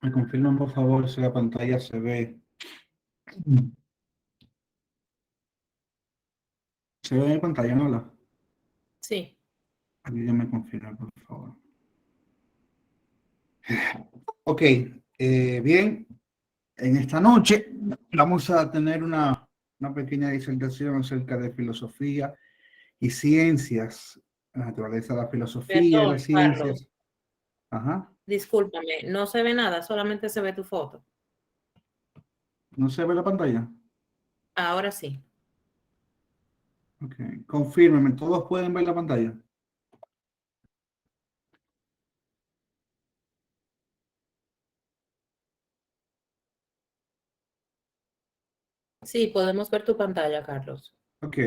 Me confirman, por favor, si la pantalla se ve. ¿Se ve en pantalla, no? Sí. Aquí ya me confirman, por favor. Ok, bien. En esta noche vamos a tener una pequeña disertación acerca de filosofía y ciencias, la naturaleza de la filosofía y Perdón, las Carlos. ciencias. Ajá. Discúlpame, no se ve nada, solamente se ve tu foto. ¿No se ve la pantalla? Ahora sí. Ok, confírmeme, ¿todos pueden ver la pantalla? Sí, podemos ver tu pantalla, Carlos. Ok.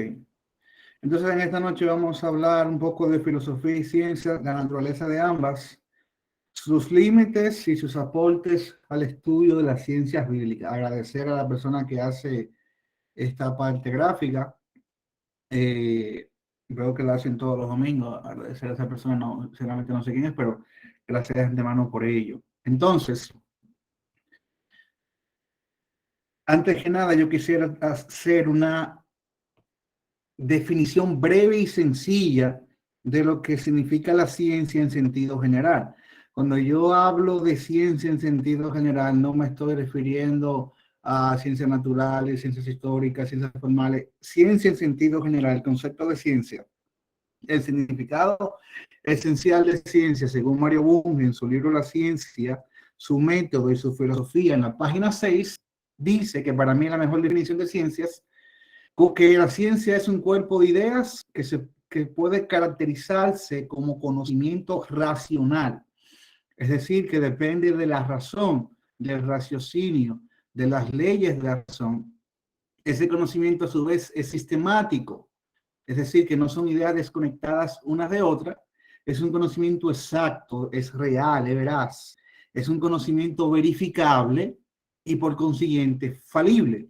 Entonces, en esta noche vamos a hablar un poco de filosofía y ciencia, la naturaleza de ambas, sus límites y sus aportes al estudio de las ciencias bíblicas. Agradecer a la persona que hace esta parte gráfica. Veo que la hacen todos los domingos. Agradecer a esa persona, no, sinceramente no sé quién es, pero gracias de antemano por ello. Entonces, antes que nada, yo quisiera hacer una definición breve y sencilla de lo que significa la ciencia en sentido general. Cuando yo hablo de ciencia en sentido general, no me estoy refiriendo a ciencias naturales, ciencias históricas, ciencias formales. Ciencia en sentido general, el concepto de ciencia, el significado esencial de ciencia, según Mario Bunge en su libro La Ciencia, su método y su filosofía, en la página 6, dice que para mí la mejor definición de ciencias que la ciencia es un cuerpo de ideas que puede caracterizarse como conocimiento racional, es decir, que depende de la razón, del raciocinio, de las leyes de la razón. Ese conocimiento a su vez es sistemático, es decir, que no son ideas desconectadas unas de otras, es un conocimiento exacto, es real, es veraz, es un conocimiento verificable y por consiguiente falible.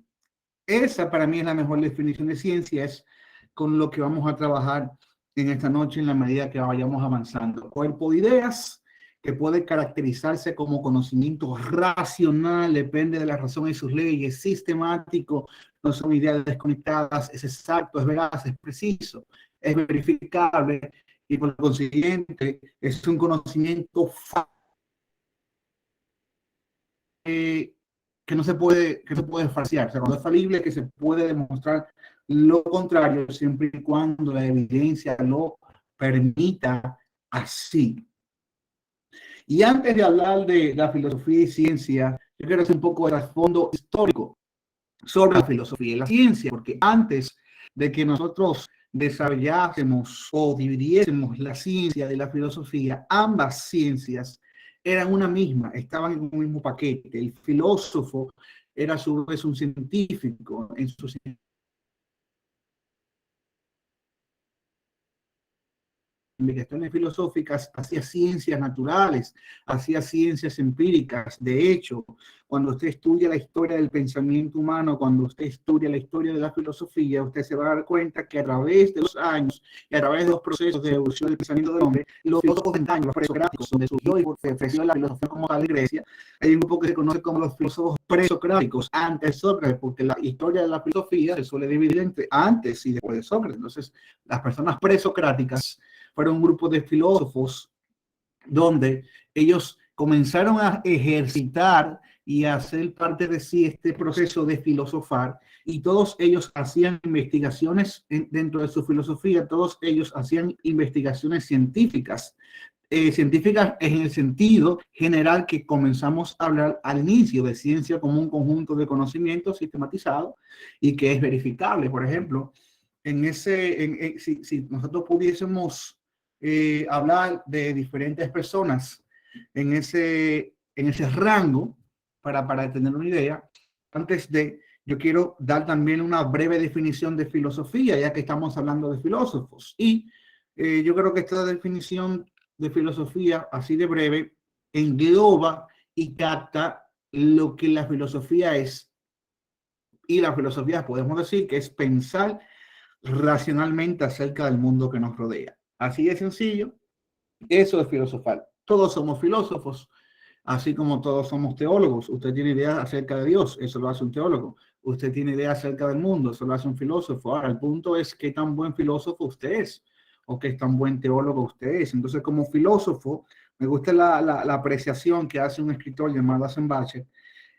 Esa para mí es la mejor definición de ciencia, es con lo que vamos a trabajar en esta noche en la medida que vayamos avanzando. Cuerpo de ideas que puede caracterizarse como conocimiento racional, depende de la razón y sus leyes, sistemático, no son ideas desconectadas, es exacto, es veraz, es preciso, es verificable y por consiguiente es un conocimiento que no se puede falsear. O sea, cuando es falible, que se puede demostrar lo contrario, siempre y cuando la evidencia lo permita así. Y antes de hablar de la filosofía y ciencia, yo quiero hacer un poco de trasfondo histórico sobre la filosofía y la ciencia, porque antes de que nosotros desarrollásemos o dividiésemos la ciencia de la filosofía, ambas ciencias eran una misma, estaban en un mismo paquete. El filósofo era a su vez un científico en su investigaciones filosóficas, hacía ciencias naturales, hacía ciencias empíricas. De hecho, cuando usted estudia la historia del pensamiento humano, cuando usted estudia la historia de la filosofía, usted se va a dar cuenta que a través de los años y a través de los procesos de evolución del pensamiento del hombre, los filósofos de antaño, los presocráticos, donde surgió y se ofreció la filosofía como tal en Grecia, hay un grupo que se conoce como los filósofos presocráticos, antes de Sócrates, porque la historia de la filosofía se suele dividir entre antes y después de Sócrates. Entonces, las personas presocráticas fueron un grupo de filósofos donde ellos comenzaron a ejercitar y a hacer parte de sí este proceso de filosofar, y todos ellos hacían investigaciones dentro de su filosofía, todos ellos hacían investigaciones científicas. Científicas en el sentido general que comenzamos a hablar al inicio de ciencia como un conjunto de conocimientos sistematizado y que es verificable. Por ejemplo, si nosotros pudiésemos hablar de diferentes personas en ese rango, para tener una idea, yo quiero dar también una breve definición de filosofía, ya que estamos hablando de filósofos. Y yo creo que esta definición de filosofía, así de breve, engloba y capta lo que la filosofía es. Y la filosofía podemos decir que es pensar racionalmente acerca del mundo que nos rodea. Así de sencillo, eso es filosofar. Todos somos filósofos, Así como todos somos teólogos, usted tiene ideas acerca de Dios, eso lo hace un teólogo. Usted tiene ideas acerca del mundo, eso lo hace un filósofo. Ahora, el punto es qué tan buen filósofo usted es o qué tan buen teólogo usted es. Entonces, como filósofo, me gusta la apreciación que hace un escritor llamado Asenbacher.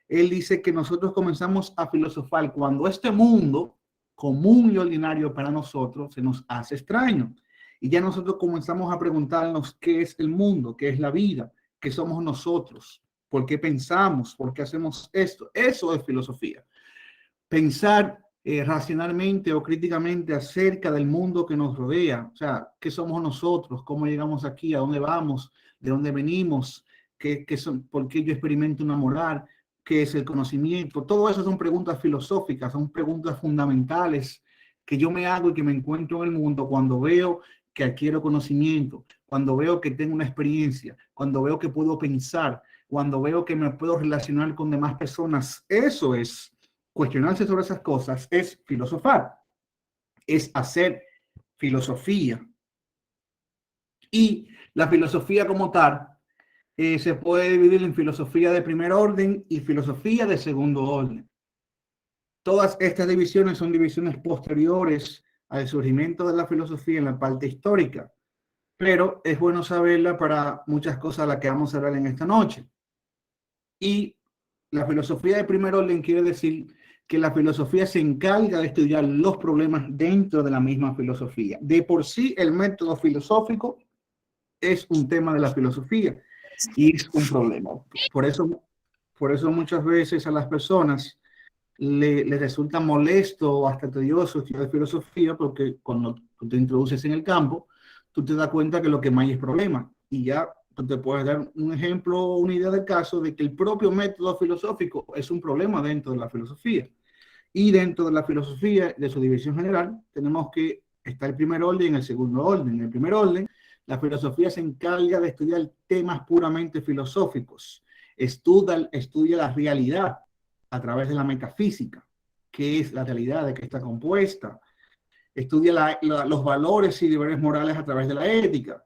Él dice que nosotros comenzamos a filosofar cuando este mundo común y ordinario para nosotros se nos hace extraño. Y ya nosotros comenzamos a preguntarnos qué es el mundo, qué es la vida, qué somos nosotros, por qué pensamos, por qué hacemos esto. Eso es filosofía. Pensar racionalmente o críticamente acerca del mundo que nos rodea. O sea, qué somos nosotros, cómo llegamos aquí, a dónde vamos, de dónde venimos, por qué yo experimento una moral, qué es el conocimiento. Todo eso son preguntas filosóficas, son preguntas fundamentales que yo me hago y que me encuentro en el mundo cuando veo que adquiero conocimiento, cuando veo que tengo una experiencia, cuando veo que puedo pensar, cuando veo que me puedo relacionar con demás personas. Eso es cuestionarse sobre esas cosas, es filosofar, es hacer filosofía. Y la filosofía como tal se puede dividir en filosofía de primer orden y filosofía de segundo orden. Todas estas divisiones son divisiones posteriores al surgimiento de la filosofía en la parte histórica, pero es bueno saberla para muchas cosas a las que vamos a hablar en esta noche. Y la filosofía de primer orden quiere decir que la filosofía se encarga de estudiar los problemas dentro de la misma filosofía. De por sí, el método filosófico es un tema de la filosofía y es un problema. Por eso muchas veces a las personas les resulta molesto o hasta tedioso estudiar filosofía, porque cuando tú te introduces en el campo, tú te das cuenta que lo que más hay es problema. Y ya tú te puedes dar un ejemplo, una idea del caso de que el propio método filosófico es un problema dentro de la filosofía. Y dentro de la filosofía, de su división general, tenemos que está el primer orden y el segundo orden. En el primer orden, la filosofía se encarga de estudiar temas puramente filosóficos. Estudia la realidad a través de la metafísica, qué es la realidad, de qué está compuesta. Estudia los valores y deberes morales a través de la ética.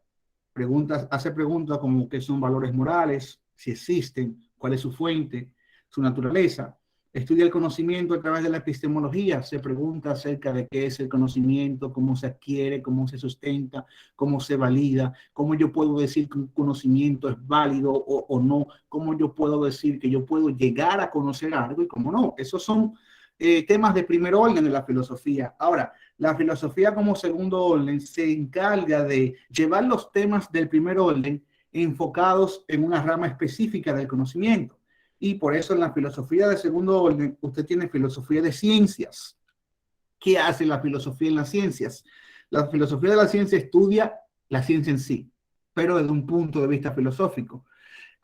Hace preguntas como qué son valores morales, si existen, cuál es su fuente, su naturaleza. Estudia el conocimiento a través de la epistemología, se pregunta acerca de qué es el conocimiento, cómo se adquiere, cómo se sustenta, cómo se valida, cómo yo puedo decir que un conocimiento es válido o no, cómo yo puedo decir que yo puedo llegar a conocer algo y cómo no. Esos son temas de primer orden de la filosofía. Ahora, la filosofía como segundo orden se encarga de llevar los temas del primer orden enfocados en una rama específica del conocimiento. Y por eso en la filosofía de segundo orden, usted tiene filosofía de ciencias. ¿Qué hace la filosofía en las ciencias? La filosofía de la ciencia estudia la ciencia en sí, pero desde un punto de vista filosófico.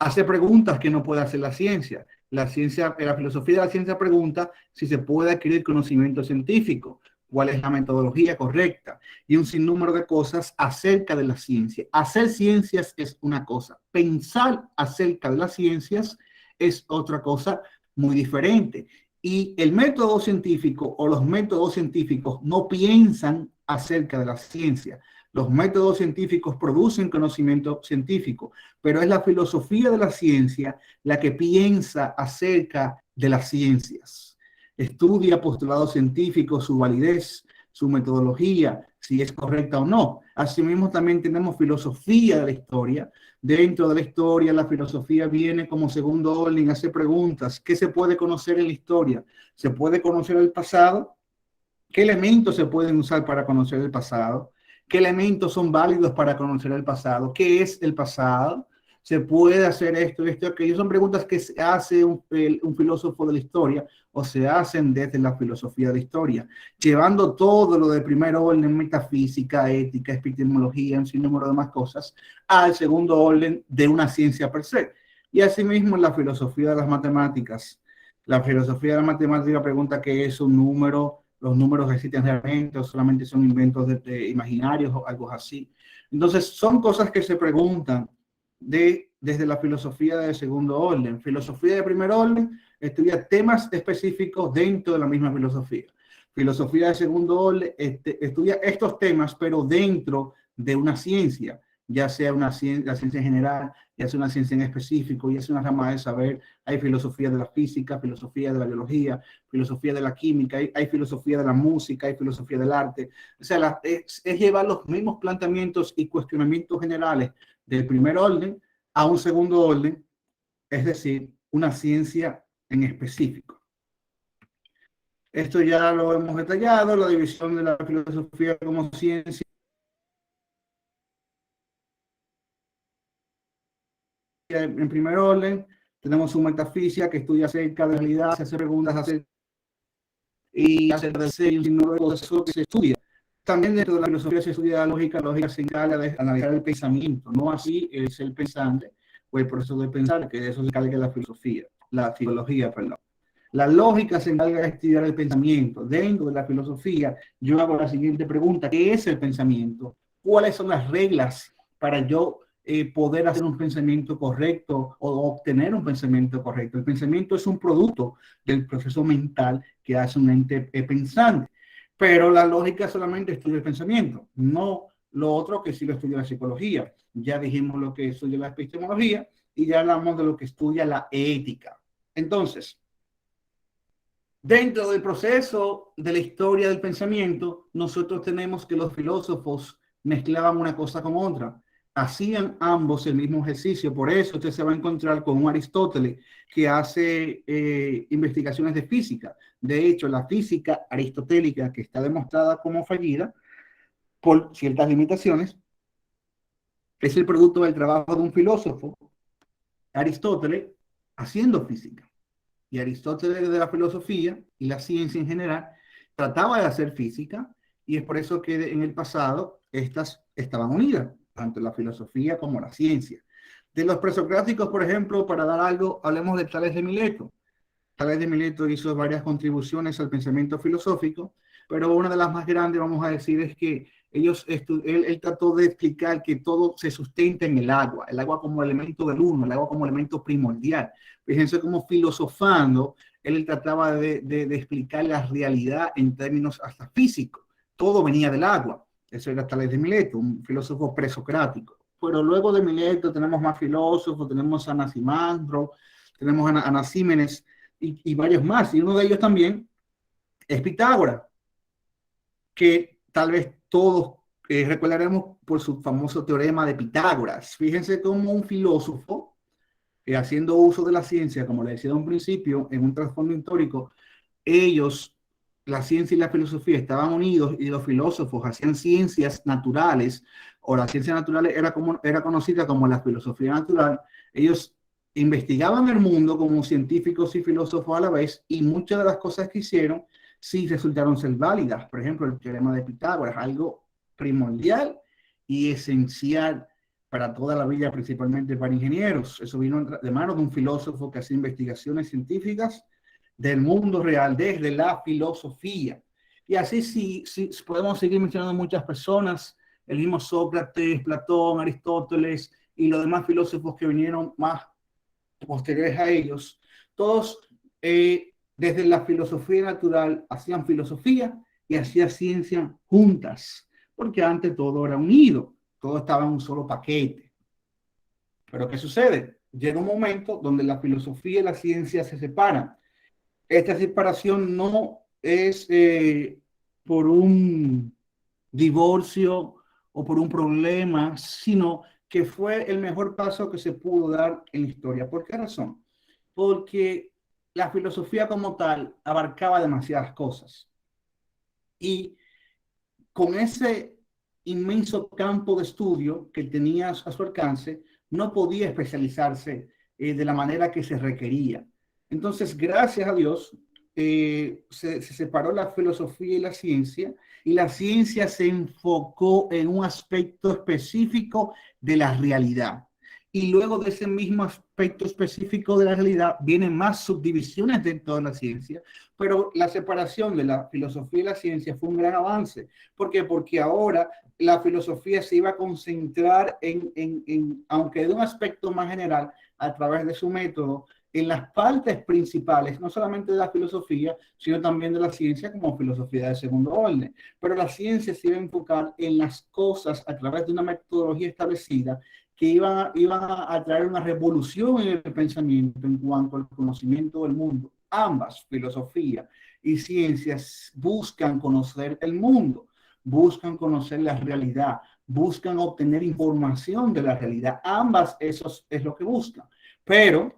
Hace preguntas que no puede hacer la ciencia. La filosofía de la ciencia pregunta si se puede adquirir conocimiento científico, cuál es la metodología correcta y un sinnúmero de cosas acerca de la ciencia. Hacer ciencias es una cosa, pensar acerca de las ciencias es otra cosa muy diferente. Y el método científico o los métodos científicos no piensan acerca de la ciencia. Los métodos científicos producen conocimiento científico, pero es la filosofía de la ciencia la que piensa acerca de las ciencias. Estudia postulados científicos, su validez, su metodología, si es correcta o no. Asimismo, también tenemos filosofía de la historia. Dentro de la historia, la filosofía viene como segundo orden, hace preguntas. ¿Qué se puede conocer en la historia? ¿Se puede conocer el pasado? ¿Qué elementos se pueden usar para conocer el pasado? ¿Qué elementos son válidos para conocer el pasado? ¿Qué es el pasado? ¿Se puede hacer esto, aquello? Son preguntas que se hace un filósofo de la historia o se hacen desde la filosofía de la historia, llevando todo lo de primer orden, metafísica, ética, epistemología, un sinnúmero de más cosas, al segundo orden de una ciencia per se. Y asimismo la filosofía de las matemáticas. La filosofía de la matemática pregunta qué es un número, los números existen realmente o solamente son inventos de imaginarios o algo así. Entonces son cosas que se preguntan desde la filosofía de segundo orden. Filosofía de primer orden estudia temas específicos dentro de la misma filosofía. Filosofía de segundo orden estudia estos temas, pero dentro de una ciencia. ya sea la ciencia en general, ya sea una ciencia en específico, ya sea una rama de saber. Hay filosofía de la física, filosofía de la biología, filosofía de la química, hay filosofía de la música, hay filosofía del arte. O sea, es llevar los mismos planteamientos y cuestionamientos generales del primer orden a un segundo orden, es decir, una ciencia en específico. Esto ya lo hemos detallado, la división de la filosofía como ciencia. En primer orden, tenemos una metafísica que estudia acerca de la realidad, se hace preguntas acerca y acerca del ser y un signo de eso que se estudia. También dentro de la filosofía se estudia la lógica se encarga de analizar el pensamiento, no así el ser pensante o el proceso de pensar, que de eso se encarga la filología, perdón. La lógica se encarga de estudiar el pensamiento. Dentro de la filosofía, yo hago la siguiente pregunta: ¿qué es el pensamiento? ¿Cuáles son las reglas para yo poder hacer un pensamiento correcto o obtener un pensamiento correcto? El pensamiento es un producto del proceso mental que hace un ente pensante, pero la lógica solamente estudia el pensamiento, no lo otro que sí lo estudia la psicología. Ya dijimos lo que estudia la epistemología y ya hablamos de lo que estudia la ética. Entonces, dentro del proceso de la historia del pensamiento, nosotros tenemos que los filósofos mezclaban una cosa con otra. Hacían ambos el mismo ejercicio. Por eso usted se va a encontrar con un Aristóteles que hace investigaciones de física. De hecho, la física aristotélica, que está demostrada como fallida por ciertas limitaciones, es el producto del trabajo de un filósofo, Aristóteles, haciendo física. Y Aristóteles, de la filosofía y la ciencia en general, trataba de hacer física, y es por eso que en el pasado estas estaban unidas, tanto la filosofía como la ciencia. De los presocráticos, por ejemplo, para dar algo, hablemos de Tales de Mileto. Tales de Mileto hizo varias contribuciones al pensamiento filosófico, pero una de las más grandes, vamos a decir, es que él trató de explicar que todo se sustenta en el agua como elemento del uno, el agua como elemento primordial. Fíjense cómo filosofando, él trataba de explicar la realidad en términos hasta físicos. Todo venía del agua. Eso era Tales de Mileto, un filósofo presocrático. Pero luego de Mileto tenemos más filósofos, tenemos a Anaximandro, tenemos a Anaxímenes y varios más. Y uno de ellos también es Pitágoras, que tal vez todos recordaremos por su famoso teorema de Pitágoras. Fíjense cómo un filósofo, haciendo uso de la ciencia, como le decía en un principio, en un trasfondo histórico, ellos, la ciencia y la filosofía estaban unidos, y los filósofos hacían ciencias naturales, o la ciencia natural era conocida como la filosofía natural. Ellos investigaban el mundo como científicos y filósofos a la vez, y muchas de las cosas que hicieron sí resultaron ser válidas. Por ejemplo, el teorema de Pitágoras, algo primordial y esencial para toda la vida, principalmente para ingenieros. Eso vino de manos de un filósofo que hacía investigaciones científicas del mundo real desde la filosofía. Y así sí podemos seguir mencionando muchas personas, el mismo Sócrates, Platón, Aristóteles y los demás filósofos que vinieron más posteriores a ellos. Todos desde la filosofía natural hacían filosofía y hacían ciencia juntas, porque antes todo era unido, todo estaba en un solo paquete. Pero ¿qué sucede? Llega un momento donde la filosofía y la ciencia se separan. Esta separación no es por un divorcio o por un problema, sino que fue el mejor paso que se pudo dar en la historia. ¿Por qué razón? Porque la filosofía como tal abarcaba demasiadas cosas. Y con ese inmenso campo de estudio que tenía a su alcance, no podía especializarse de la manera que se requería. Entonces, gracias a Dios, se separó la filosofía y la ciencia se enfocó en un aspecto específico de la realidad. Y luego de ese mismo aspecto específico de la realidad vienen más subdivisiones dentro de la ciencia, pero la separación de la filosofía y la ciencia fue un gran avance. ¿Por qué? Porque ahora la filosofía se iba a concentrar aunque de un aspecto más general, a través de su método, en las partes principales, no solamente de la filosofía, sino también de la ciencia como filosofía de segundo orden. Pero la ciencia se iba a enfocar en las cosas a través de una metodología establecida que iban a traer una revolución en el pensamiento en cuanto al conocimiento del mundo. Ambas, filosofía y ciencias, buscan conocer el mundo, buscan conocer la realidad, buscan obtener información de la realidad. Ambas, eso es lo que buscan. Pero,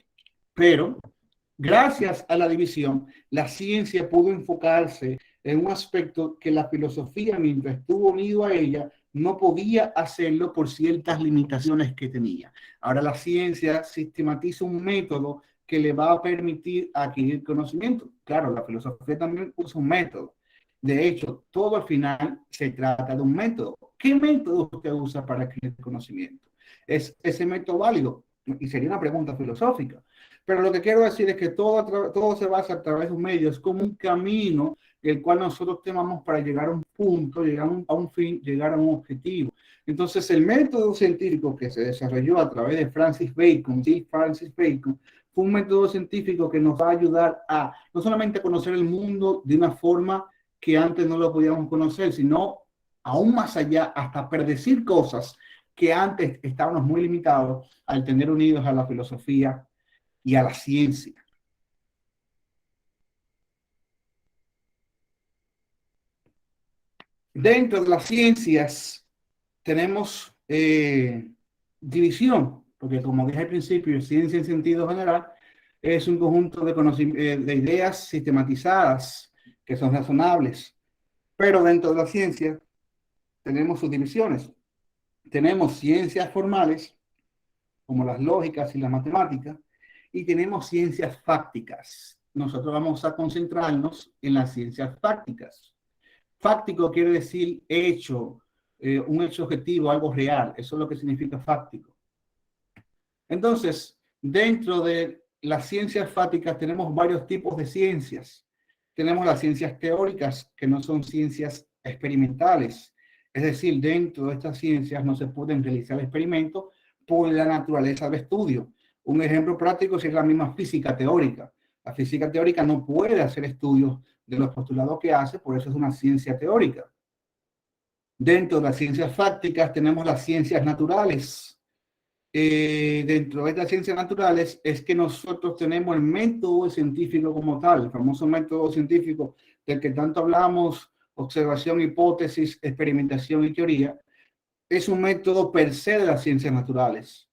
gracias a la división, la ciencia pudo enfocarse en un aspecto que la filosofía, mientras estuvo unido a ella, no podía hacerlo por ciertas limitaciones que tenía. Ahora la ciencia sistematiza un método que le va a permitir adquirir conocimiento. Claro, la filosofía también usa un método. De hecho, todo al final se trata de un método. ¿Qué método usted usa para adquirir conocimiento? ¿Es ese método válido? Y sería una pregunta filosófica. Pero lo que quiero decir es que todo se basa a través de un medio, es como un camino el cual nosotros tomamos para llegar a un punto, llegar a un fin, llegar a un objetivo. Entonces, el método científico que se desarrolló a través de Francis Bacon, fue un método científico que nos va a ayudar a no solamente conocer el mundo de una forma que antes no lo podíamos conocer, sino aún más allá, hasta predecir cosas que antes estábamos muy limitados al tener unidos a la filosofía y a la ciencia. Dentro de las ciencias tenemos división, porque como dije al principio, ciencia en sentido general es un conjunto de ideas sistematizadas que son razonables, pero dentro de la ciencia tenemos sus divisiones. Tenemos ciencias formales, como las lógicas y las matemáticas, y tenemos ciencias fácticas. Nosotros vamos a concentrarnos en las ciencias fácticas. Fáctico quiere decir hecho, un hecho objetivo, algo real. Eso es lo que significa fáctico. Entonces, dentro de las ciencias fácticas tenemos varios tipos de ciencias. Tenemos las ciencias teóricas, que no son ciencias experimentales. Es decir, dentro de estas ciencias no se pueden realizar experimentos por la naturaleza de estudio. Un ejemplo práctico es la misma física teórica. La física teórica no puede hacer estudios de los postulados que hace, por eso es una ciencia teórica. Dentro de las ciencias fácticas tenemos las ciencias naturales. Dentro de estas ciencias naturales es que nosotros tenemos el método científico como tal, el famoso método científico del que tanto hablamos, observación, hipótesis, experimentación y teoría. Es un método per se de las ciencias naturales.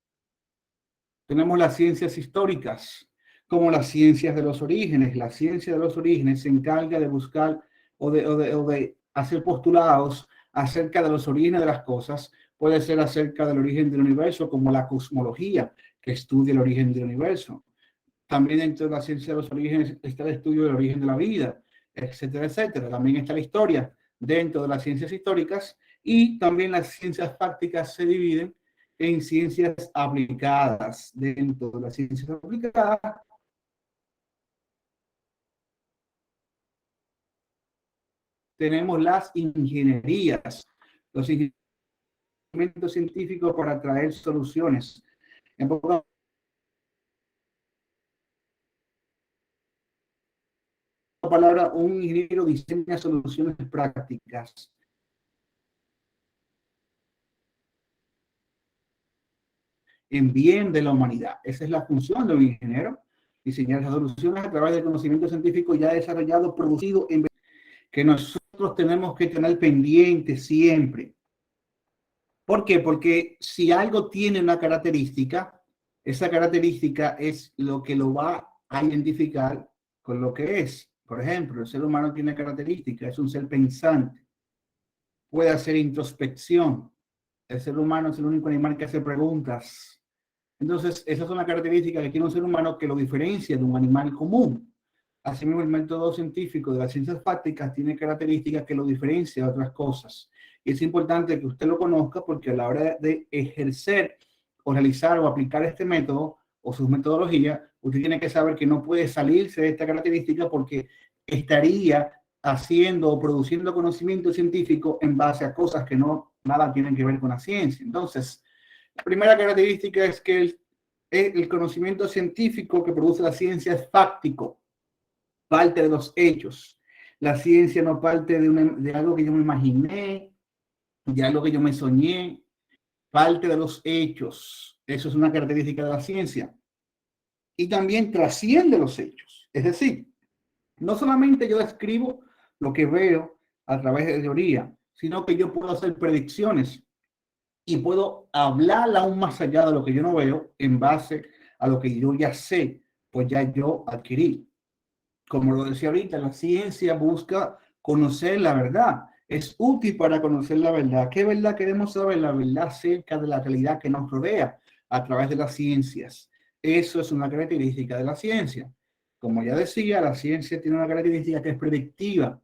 Tenemos las ciencias históricas, como las ciencias de los orígenes. La ciencia de los orígenes se encarga de buscar o de hacer postulados acerca de los orígenes de las cosas. Puede ser acerca del origen del universo, como la cosmología, que estudia el origen del universo. También dentro de la ciencia de los orígenes está el estudio del origen de la vida, etcétera, etcétera. También está la historia dentro de las ciencias históricas, y también las ciencias fácticas se dividen en ciencias aplicadas. Dentro de las ciencias aplicadas tenemos las ingenierías, los instrumentos científicos para traer soluciones. En pocas palabras, un ingeniero diseña soluciones prácticas en bien de la humanidad. Esa es la función de un ingeniero, diseñar soluciones a través del conocimiento científico ya desarrollado, producido, que nosotros tenemos que tener pendiente siempre. ¿Por qué? Porque si algo tiene una característica, esa característica es lo que lo va a identificar con lo que es. Por ejemplo, el ser humano tiene características, es un ser pensante, puede hacer introspección. El ser humano es el único animal que hace preguntas. Entonces, esa es una característica que tiene un ser humano que lo diferencia de un animal común. Asimismo, el método científico de las ciencias fácticas tiene características que lo diferencia de otras cosas. Y es importante que usted lo conozca, porque a la hora de ejercer o realizar o aplicar este método o sus metodologías, usted tiene que saber que no puede salirse de esta característica, porque estaría haciendo o produciendo conocimiento científico en base a cosas que no nada tienen que ver con la ciencia. Entonces, la primera característica es que El conocimiento científico que produce la ciencia es fáctico, parte de los hechos. La ciencia no parte de algo que yo me imaginé, de algo que yo me soñé, parte de los hechos. Eso es una característica de la ciencia. Y también trasciende los hechos. Es decir, no solamente yo describo lo que veo a través de teoría, sino que yo puedo hacer predicciones y puedo hablar aún más allá de lo que yo no veo en base a lo que yo ya sé, pues ya yo adquirí. Como lo decía ahorita, la ciencia busca conocer la verdad. Es útil para conocer la verdad. ¿Qué verdad queremos saber? La verdad acerca de la realidad que nos rodea a través de las ciencias. Eso es una característica de la ciencia. Como ya decía, la ciencia tiene una característica que es predictiva.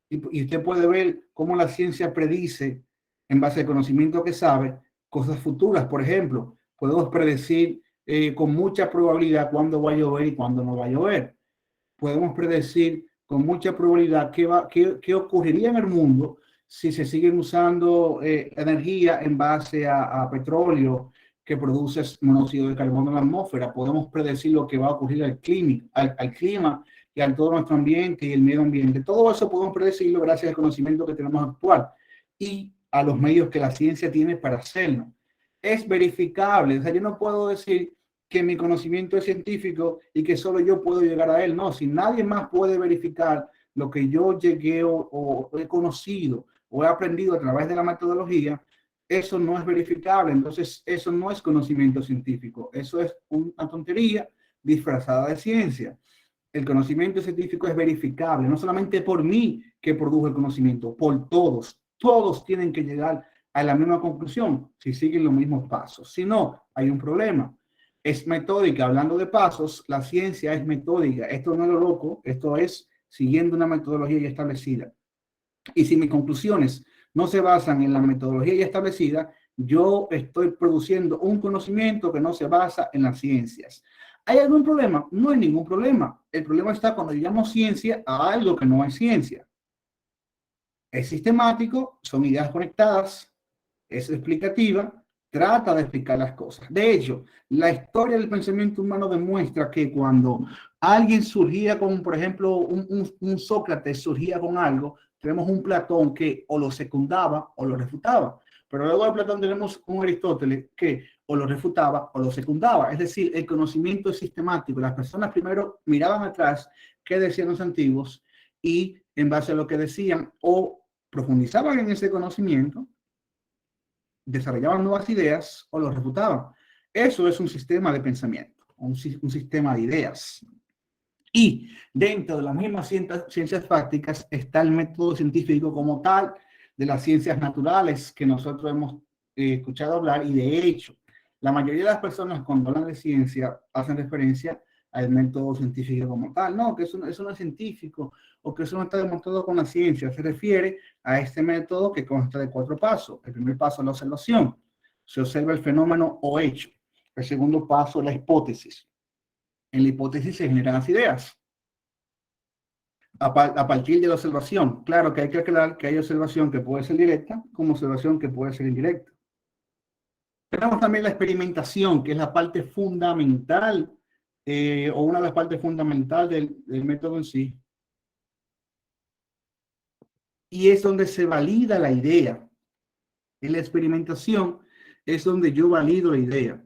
Y usted puede ver cómo la ciencia predice, en base al conocimiento que sabe, cosas futuras. Por ejemplo, podemos predecir con mucha probabilidad cuándo va a llover y cuándo no va a llover. Podemos predecir con mucha probabilidad qué ocurriría en el mundo si se siguen usando energía en base a petróleo que produce monóxido de carbono en la atmósfera. Podemos predecir lo que va a ocurrir al clima y a todo nuestro ambiente y el medio ambiente. Todo eso podemos predecirlo gracias al conocimiento que tenemos actual y a los medios que la ciencia tiene para hacerlo. Es verificable. O sea, yo no puedo decir que mi conocimiento es científico y que solo yo puedo llegar a él. No, si nadie más puede verificar lo que yo llegué o he conocido o he aprendido a través de la metodología, eso no es verificable. Entonces, eso no es conocimiento científico. Eso es una tontería disfrazada de ciencia. El conocimiento científico es verificable, no solamente por mí que produjo el conocimiento, por todos. Todos tienen que llegar a la misma conclusión si siguen los mismos pasos. Si no, hay un problema. Es metódica. Hablando de pasos, la ciencia es metódica. Esto no es lo loco, esto es siguiendo una metodología ya establecida. Y si mis conclusiones no se basan en la metodología ya establecida, yo estoy produciendo un conocimiento que no se basa en las ciencias. ¿Hay algún problema? No hay ningún problema. El problema está cuando llamamos ciencia a algo que no es ciencia. Es sistemático, son ideas conectadas, es explicativa, trata de explicar las cosas. De hecho, la historia del pensamiento humano demuestra que cuando alguien surgía con, por ejemplo, un Sócrates surgía con algo, tenemos un Platón que o lo secundaba o lo refutaba. Pero luego de Platón tenemos un Aristóteles que o lo refutaba o lo secundaba. Es decir, el conocimiento es sistemático. Las personas primero miraban atrás qué decían los antiguos y en base a lo que decían o profundizaban en ese conocimiento, desarrollaban nuevas ideas o lo refutaban. Eso es un sistema de pensamiento, un sistema de ideas. Y dentro de las mismas ciencias prácticas está el método científico como tal de las ciencias naturales que nosotros hemos escuchado hablar, y de hecho, la mayoría de las personas cuando hablan de ciencia hacen referencia al método científico como tal. No, que eso no es científico o que eso no está demostrado con la ciencia. Se refiere a este método que consta de 4 pasos. El primer paso es la observación. Se observa el fenómeno o hecho. El segundo paso es la hipótesis. En la hipótesis se generan las ideas. A partir de la observación, claro que hay que aclarar que hay observación que puede ser directa como observación que puede ser indirecta. Tenemos también la experimentación, que es la parte fundamental o una de las partes fundamentales del método en sí. Y es donde se valida la idea. En la experimentación es donde yo valido la idea.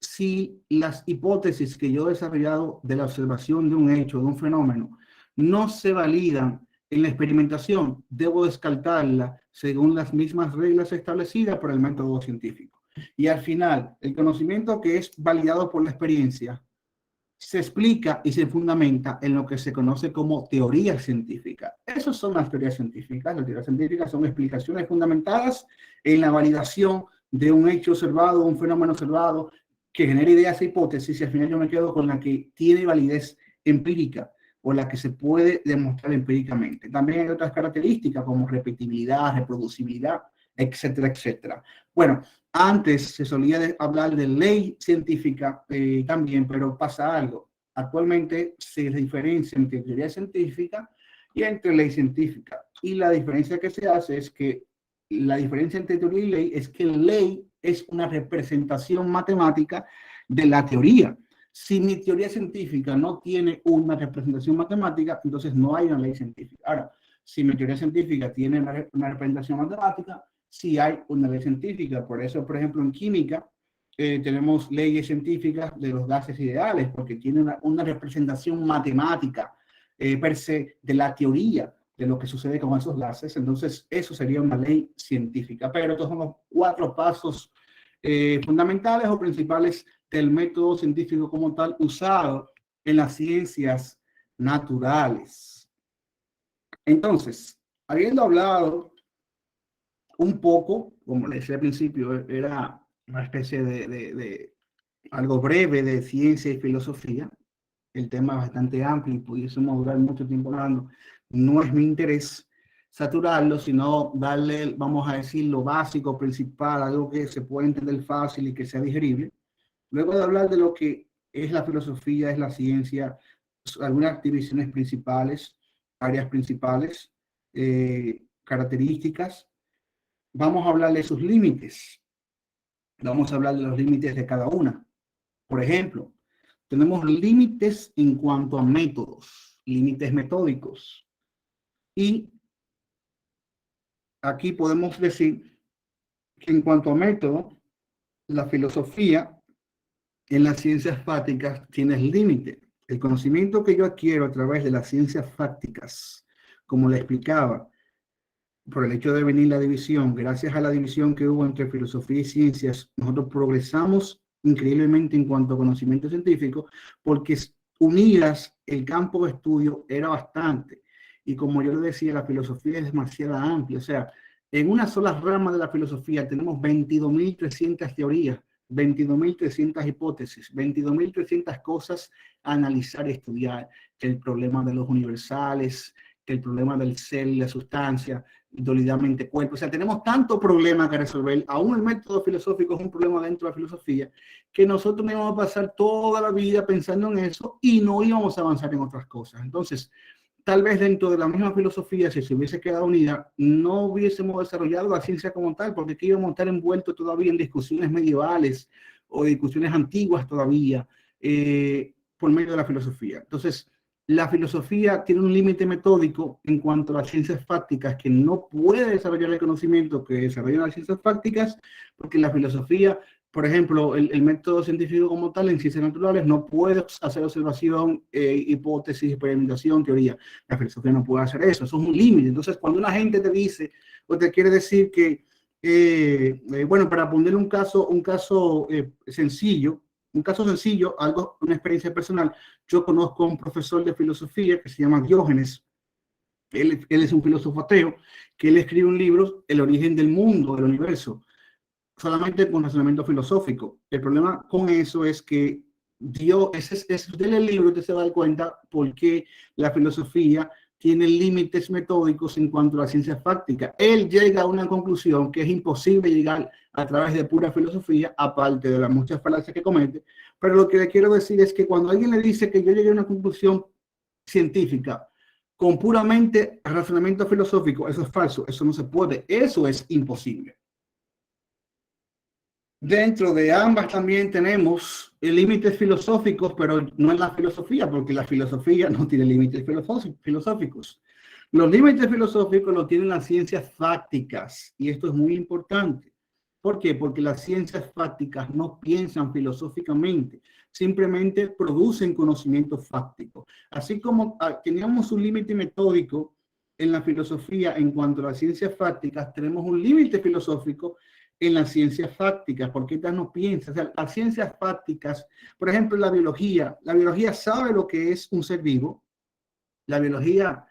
Si las hipótesis que yo he desarrollado de la observación de un hecho, de un fenómeno, no se validan en la experimentación, debo descartarla según las mismas reglas establecidas por el método científico. Y al final, el conocimiento que es validado por la experiencia se explica y se fundamenta en lo que se conoce como teoría científica. Esas son las teorías científicas. Las teorías científicas son explicaciones fundamentadas en la validación de un hecho observado, un fenómeno observado, que genera ideas e hipótesis, y al final yo me quedo con la que tiene validez empírica o la que se puede demostrar empíricamente. También hay otras características como repetibilidad, reproducibilidad, etcétera, etcétera. Bueno, antes se solía hablar de ley científica también, pero pasa algo. Actualmente se diferencia entre teoría científica y entre ley científica. Y la diferencia que se hace es que la diferencia entre teoría y ley es que ley es una representación matemática de la teoría. Si mi teoría científica no tiene una representación matemática, entonces no hay una ley científica. Ahora, si mi teoría científica tiene una representación matemática, sí hay una ley científica. Por eso, por ejemplo, en química tenemos leyes científicas de los gases ideales, porque tienen una representación matemática per se de la teoría de lo que sucede con esos gases. Entonces, eso sería una ley científica. Pero estos son los 4 pasos fundamentales o principales del método científico como tal usado en las ciencias naturales. Entonces, habiendo hablado un poco, como les decía al principio, era una especie de algo breve de ciencia y filosofía. El tema es bastante amplio y pudiésemos durar mucho tiempo hablando. No es mi interés saturarlo, sino darle, vamos a decir, lo básico, principal, algo que se pueda entender fácil y que sea digerible. Luego de hablar de lo que es la filosofía, es la ciencia, algunas divisiones principales, áreas principales, características, vamos a hablar de sus límites. Vamos a hablar de los límites de cada una. Por ejemplo, tenemos límites en cuanto a métodos, límites metódicos. Y aquí podemos decir que en cuanto a método, la filosofía en las ciencias fácticas tiene límite. El conocimiento que yo adquiero a través de las ciencias fácticas, como le explicaba, por el hecho de venir la división, gracias a la división que hubo entre filosofía y ciencias, nosotros progresamos increíblemente en cuanto a conocimiento científico, porque unidas el campo de estudio era bastante. Y como yo le decía, la filosofía es demasiado amplia. O sea, en una sola rama de la filosofía tenemos 22.300 teorías, 22.300 hipótesis, 22.300 cosas a analizar y estudiar. El problema de los universales, el problema del ser y la sustancia, dualidad mente-cuerpo. O sea, tenemos tanto problema que resolver. Aún el método filosófico es un problema dentro de la filosofía, que nosotros no íbamos a pasar toda la vida pensando en eso y no íbamos a avanzar en otras cosas. Entonces, tal vez dentro de la misma filosofía, si se hubiese quedado unida, no hubiésemos desarrollado la ciencia como tal, porque aquí íbamos a estar envueltos todavía en discusiones medievales o discusiones antiguas todavía, por medio de la filosofía. Entonces, la filosofía tiene un límite metódico en cuanto a las ciencias fácticas, que no puede desarrollar el conocimiento que desarrollan las ciencias fácticas, porque la filosofía, por ejemplo, el método científico como tal en ciencias naturales no puede hacer observación, hipótesis, experimentación, teoría. La filosofía no puede hacer eso, eso es un límite. Entonces, cuando una gente te dice o te quiere decir que, bueno, para ponerle un caso sencillo, una experiencia personal, yo conozco a un profesor de filosofía que se llama Diógenes. Él es un filósofo ateo, que él escribe un libro, El origen del mundo, del universo, solamente con razonamiento filosófico. El problema con eso es que usted lee el libro, usted se va a dar cuenta por qué la filosofía tiene límites metódicos en cuanto a la ciencia fáctica. Él llega a una conclusión que es imposible llegar a través de pura filosofía, aparte de las muchas falacias que comete. Pero lo que le quiero decir es que cuando alguien le dice que yo llegué a una conclusión científica con puramente razonamiento filosófico, eso es falso, eso no se puede, eso es imposible. Dentro de ambas también tenemos límites filosóficos, pero no en la filosofía, porque la filosofía no tiene límites filosóficos. Los límites filosóficos los tienen las ciencias fácticas, y esto es muy importante. ¿Por qué? Porque las ciencias fácticas no piensan filosóficamente, simplemente producen conocimiento fáctico. Así como teníamos un límite metódico en la filosofía en cuanto a las ciencias fácticas, tenemos un límite filosófico en las ciencias fácticas, porque estas no piensan. O sea, las ciencias fácticas, por ejemplo, la biología sabe lo que es un ser vivo, la biología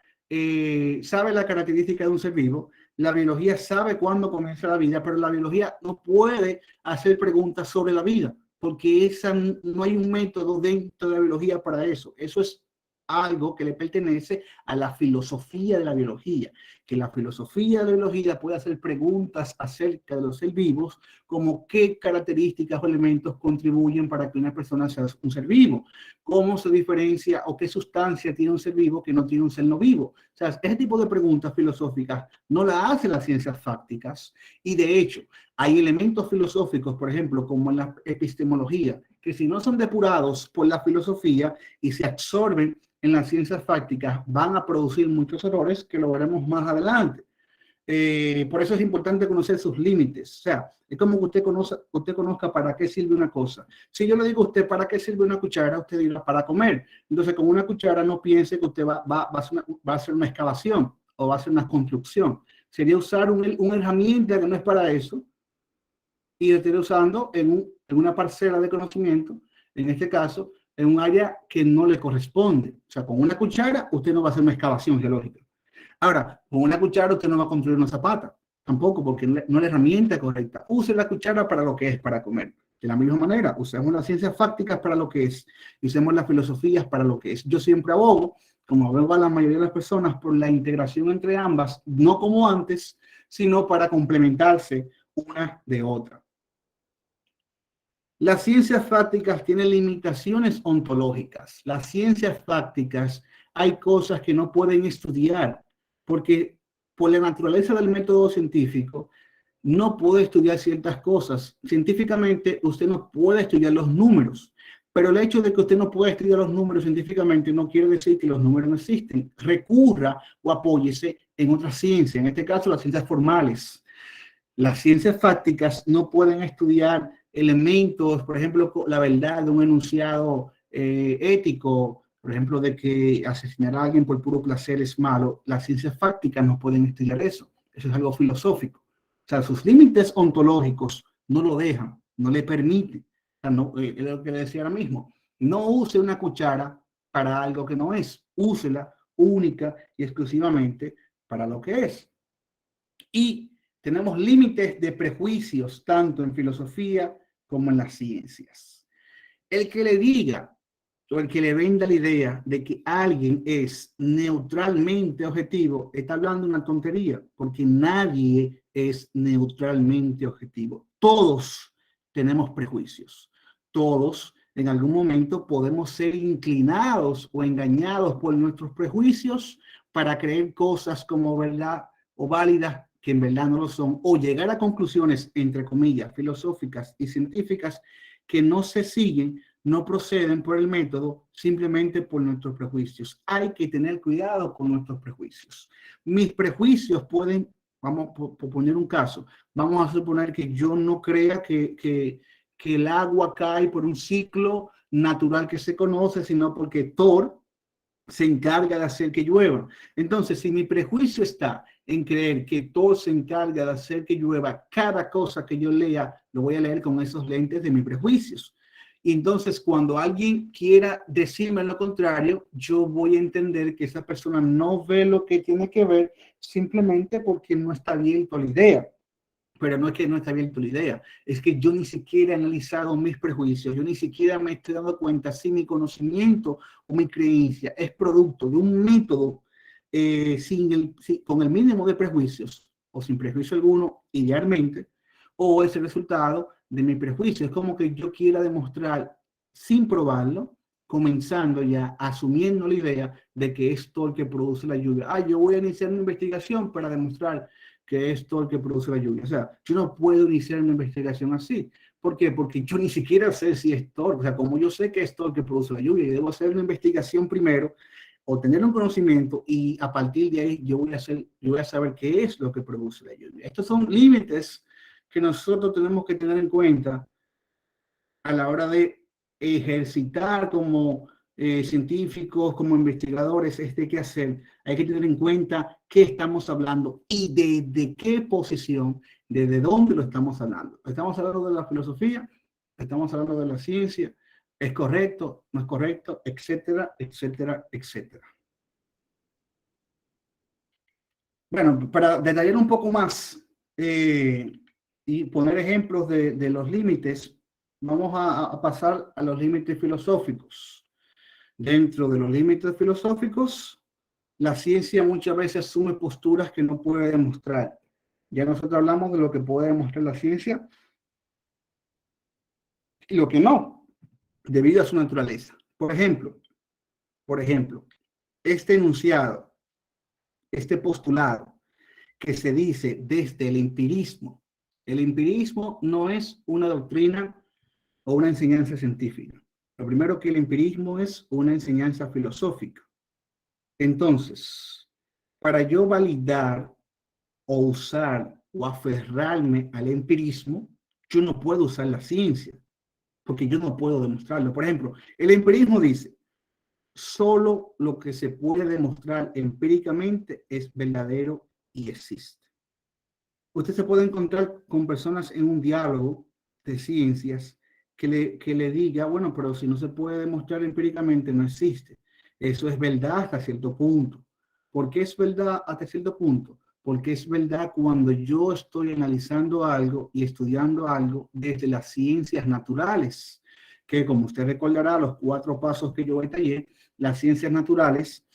sabe la característica de un ser vivo, la biología sabe cuándo comienza la vida, pero la biología no puede hacer preguntas sobre la vida, porque no hay un método dentro de la biología para eso. Eso es algo que le pertenece a la filosofía de la biología, que la filosofía de la biología puede hacer preguntas acerca de los seres vivos, como qué características o elementos contribuyen para que una persona sea un ser vivo, cómo se diferencia o qué sustancia tiene un ser vivo que no tiene un ser no vivo. O sea, ese tipo de preguntas filosóficas no las hacen las ciencias fácticas, y de hecho hay elementos filosóficos, por ejemplo, como en la epistemología, que si no son depurados por la filosofía y se absorben en las ciencias fácticas, van a producir muchos errores que lo veremos más adelante. Por eso es importante conocer sus límites. O sea, es como que usted conozca para qué sirve una cosa. Si yo le digo a usted para qué sirve una cuchara, usted dirá para comer. Entonces, con una cuchara no piense que usted va a hacer una excavación o va a hacer una construcción. Sería usar una herramienta que no es para eso y lo esté usando en una parcela de conocimiento, en este caso, en un área que no le corresponde. O sea, con una cuchara usted no va a hacer una excavación geológica. Ahora, con una cuchara usted no va a construir una zapata, tampoco, porque no es la herramienta correcta. Use la cuchara para lo que es, para comer. De la misma manera, usemos las ciencias fácticas para lo que es, usemos las filosofías para lo que es. Yo siempre abogo, como abogo a la mayoría de las personas, por la integración entre ambas, no como antes, sino para complementarse una de otra. Las ciencias fácticas tienen limitaciones ontológicas. Las ciencias fácticas hay cosas que no pueden estudiar porque por la naturaleza del método científico no puede estudiar ciertas cosas. Científicamente usted no puede estudiar los números, pero el hecho de que usted no pueda estudiar los números científicamente no quiere decir que los números no existen. Recurra o apóyese en otra ciencia, en este caso las ciencias formales. Las ciencias fácticas no pueden estudiar elementos, por ejemplo, la verdad de un enunciado ético, por ejemplo, de que asesinar a alguien por puro placer es malo. Las ciencias fácticas no pueden estudiar eso. Eso es algo filosófico. O sea, sus límites ontológicos no lo dejan, no le permiten. O sea, no, es lo que le decía ahora mismo. No use una cuchara para algo que no es. Úsela única y exclusivamente para lo que es. Y tenemos límites de prejuicios tanto en filosofía como en las ciencias. El que le diga o el que le venda la idea de que alguien es neutralmente objetivo está hablando una tontería, porque nadie es neutralmente objetivo. Todos tenemos prejuicios. Todos en algún momento podemos ser inclinados o engañados por nuestros prejuicios para creer cosas como verdad o válidas que en verdad no lo son, o llegar a conclusiones, entre comillas, filosóficas y científicas que no se siguen, no proceden por el método, simplemente por nuestros prejuicios. Hay que tener cuidado con nuestros prejuicios. Mis prejuicios pueden, vamos a poner un caso, vamos a suponer que yo no crea que el agua cae por un ciclo natural que se conoce, sino porque Thor se encarga de hacer que llueva. Entonces, si mi prejuicio está en creer que todo se encarga de hacer que llueva, cada cosa que yo lea, lo voy a leer con esos lentes de mis prejuicios. Y entonces, cuando alguien quiera decirme lo contrario, yo voy a entender que esa persona no ve lo que tiene que ver simplemente porque no está abierto a la idea. Pero no es que no está bien tu idea, es que yo ni siquiera he analizado mis prejuicios, yo ni siquiera me estoy dando cuenta si mi conocimiento o mi creencia es producto de un método con el mínimo de prejuicios o sin prejuicio alguno, idealmente, o es el resultado de mi prejuicio. Es como que yo quiera demostrar sin probarlo, comenzando ya asumiendo la idea de que es todo el que produce la lluvia. Yo voy a iniciar una investigación para demostrar que es todo el que produce la lluvia. O sea, yo no puedo iniciar una investigación así. ¿Por qué? Porque yo ni siquiera sé si es todo. O sea, como yo sé que es todo el que produce la lluvia, yo debo hacer una investigación primero, obtener un conocimiento y a partir de ahí yo voy a saber qué es lo que produce la lluvia. Estos son límites que nosotros tenemos que tener en cuenta a la hora de ejercitar como científicos, como investigadores, qué hacer. Hay que tener en cuenta qué estamos hablando y desde qué posición, desde dónde lo estamos hablando. Estamos hablando de la filosofía, estamos hablando de la ciencia, es correcto, no es correcto, etcétera, etcétera, etcétera. Bueno, para detallar un poco más y poner ejemplos de los límites, vamos a pasar a los límites filosóficos. Dentro de los límites filosóficos, la ciencia muchas veces asume posturas que no puede demostrar. Ya nosotros hablamos de lo que puede demostrar la ciencia y lo que no, debido a su naturaleza. Por ejemplo, este enunciado, este postulado que se dice desde el empirismo. El empirismo no es una doctrina o una enseñanza científica? Lo primero, que el empirismo es una enseñanza filosófica. Entonces, para yo validar o usar o aferrarme al empirismo, yo no puedo usar la ciencia, porque yo no puedo demostrarlo. Por ejemplo, el empirismo dice, solo lo que se puede demostrar empíricamente es verdadero y existe. Usted se puede encontrar con personas en un diálogo de ciencias que le diga, bueno, pero si no se puede demostrar empíricamente, no existe. Eso es verdad hasta cierto punto. ¿Por qué es verdad hasta cierto punto? Porque es verdad cuando yo estoy analizando algo y estudiando algo desde las ciencias naturales, que como usted recordará, los 4 pasos que yo detallé, las ciencias naturales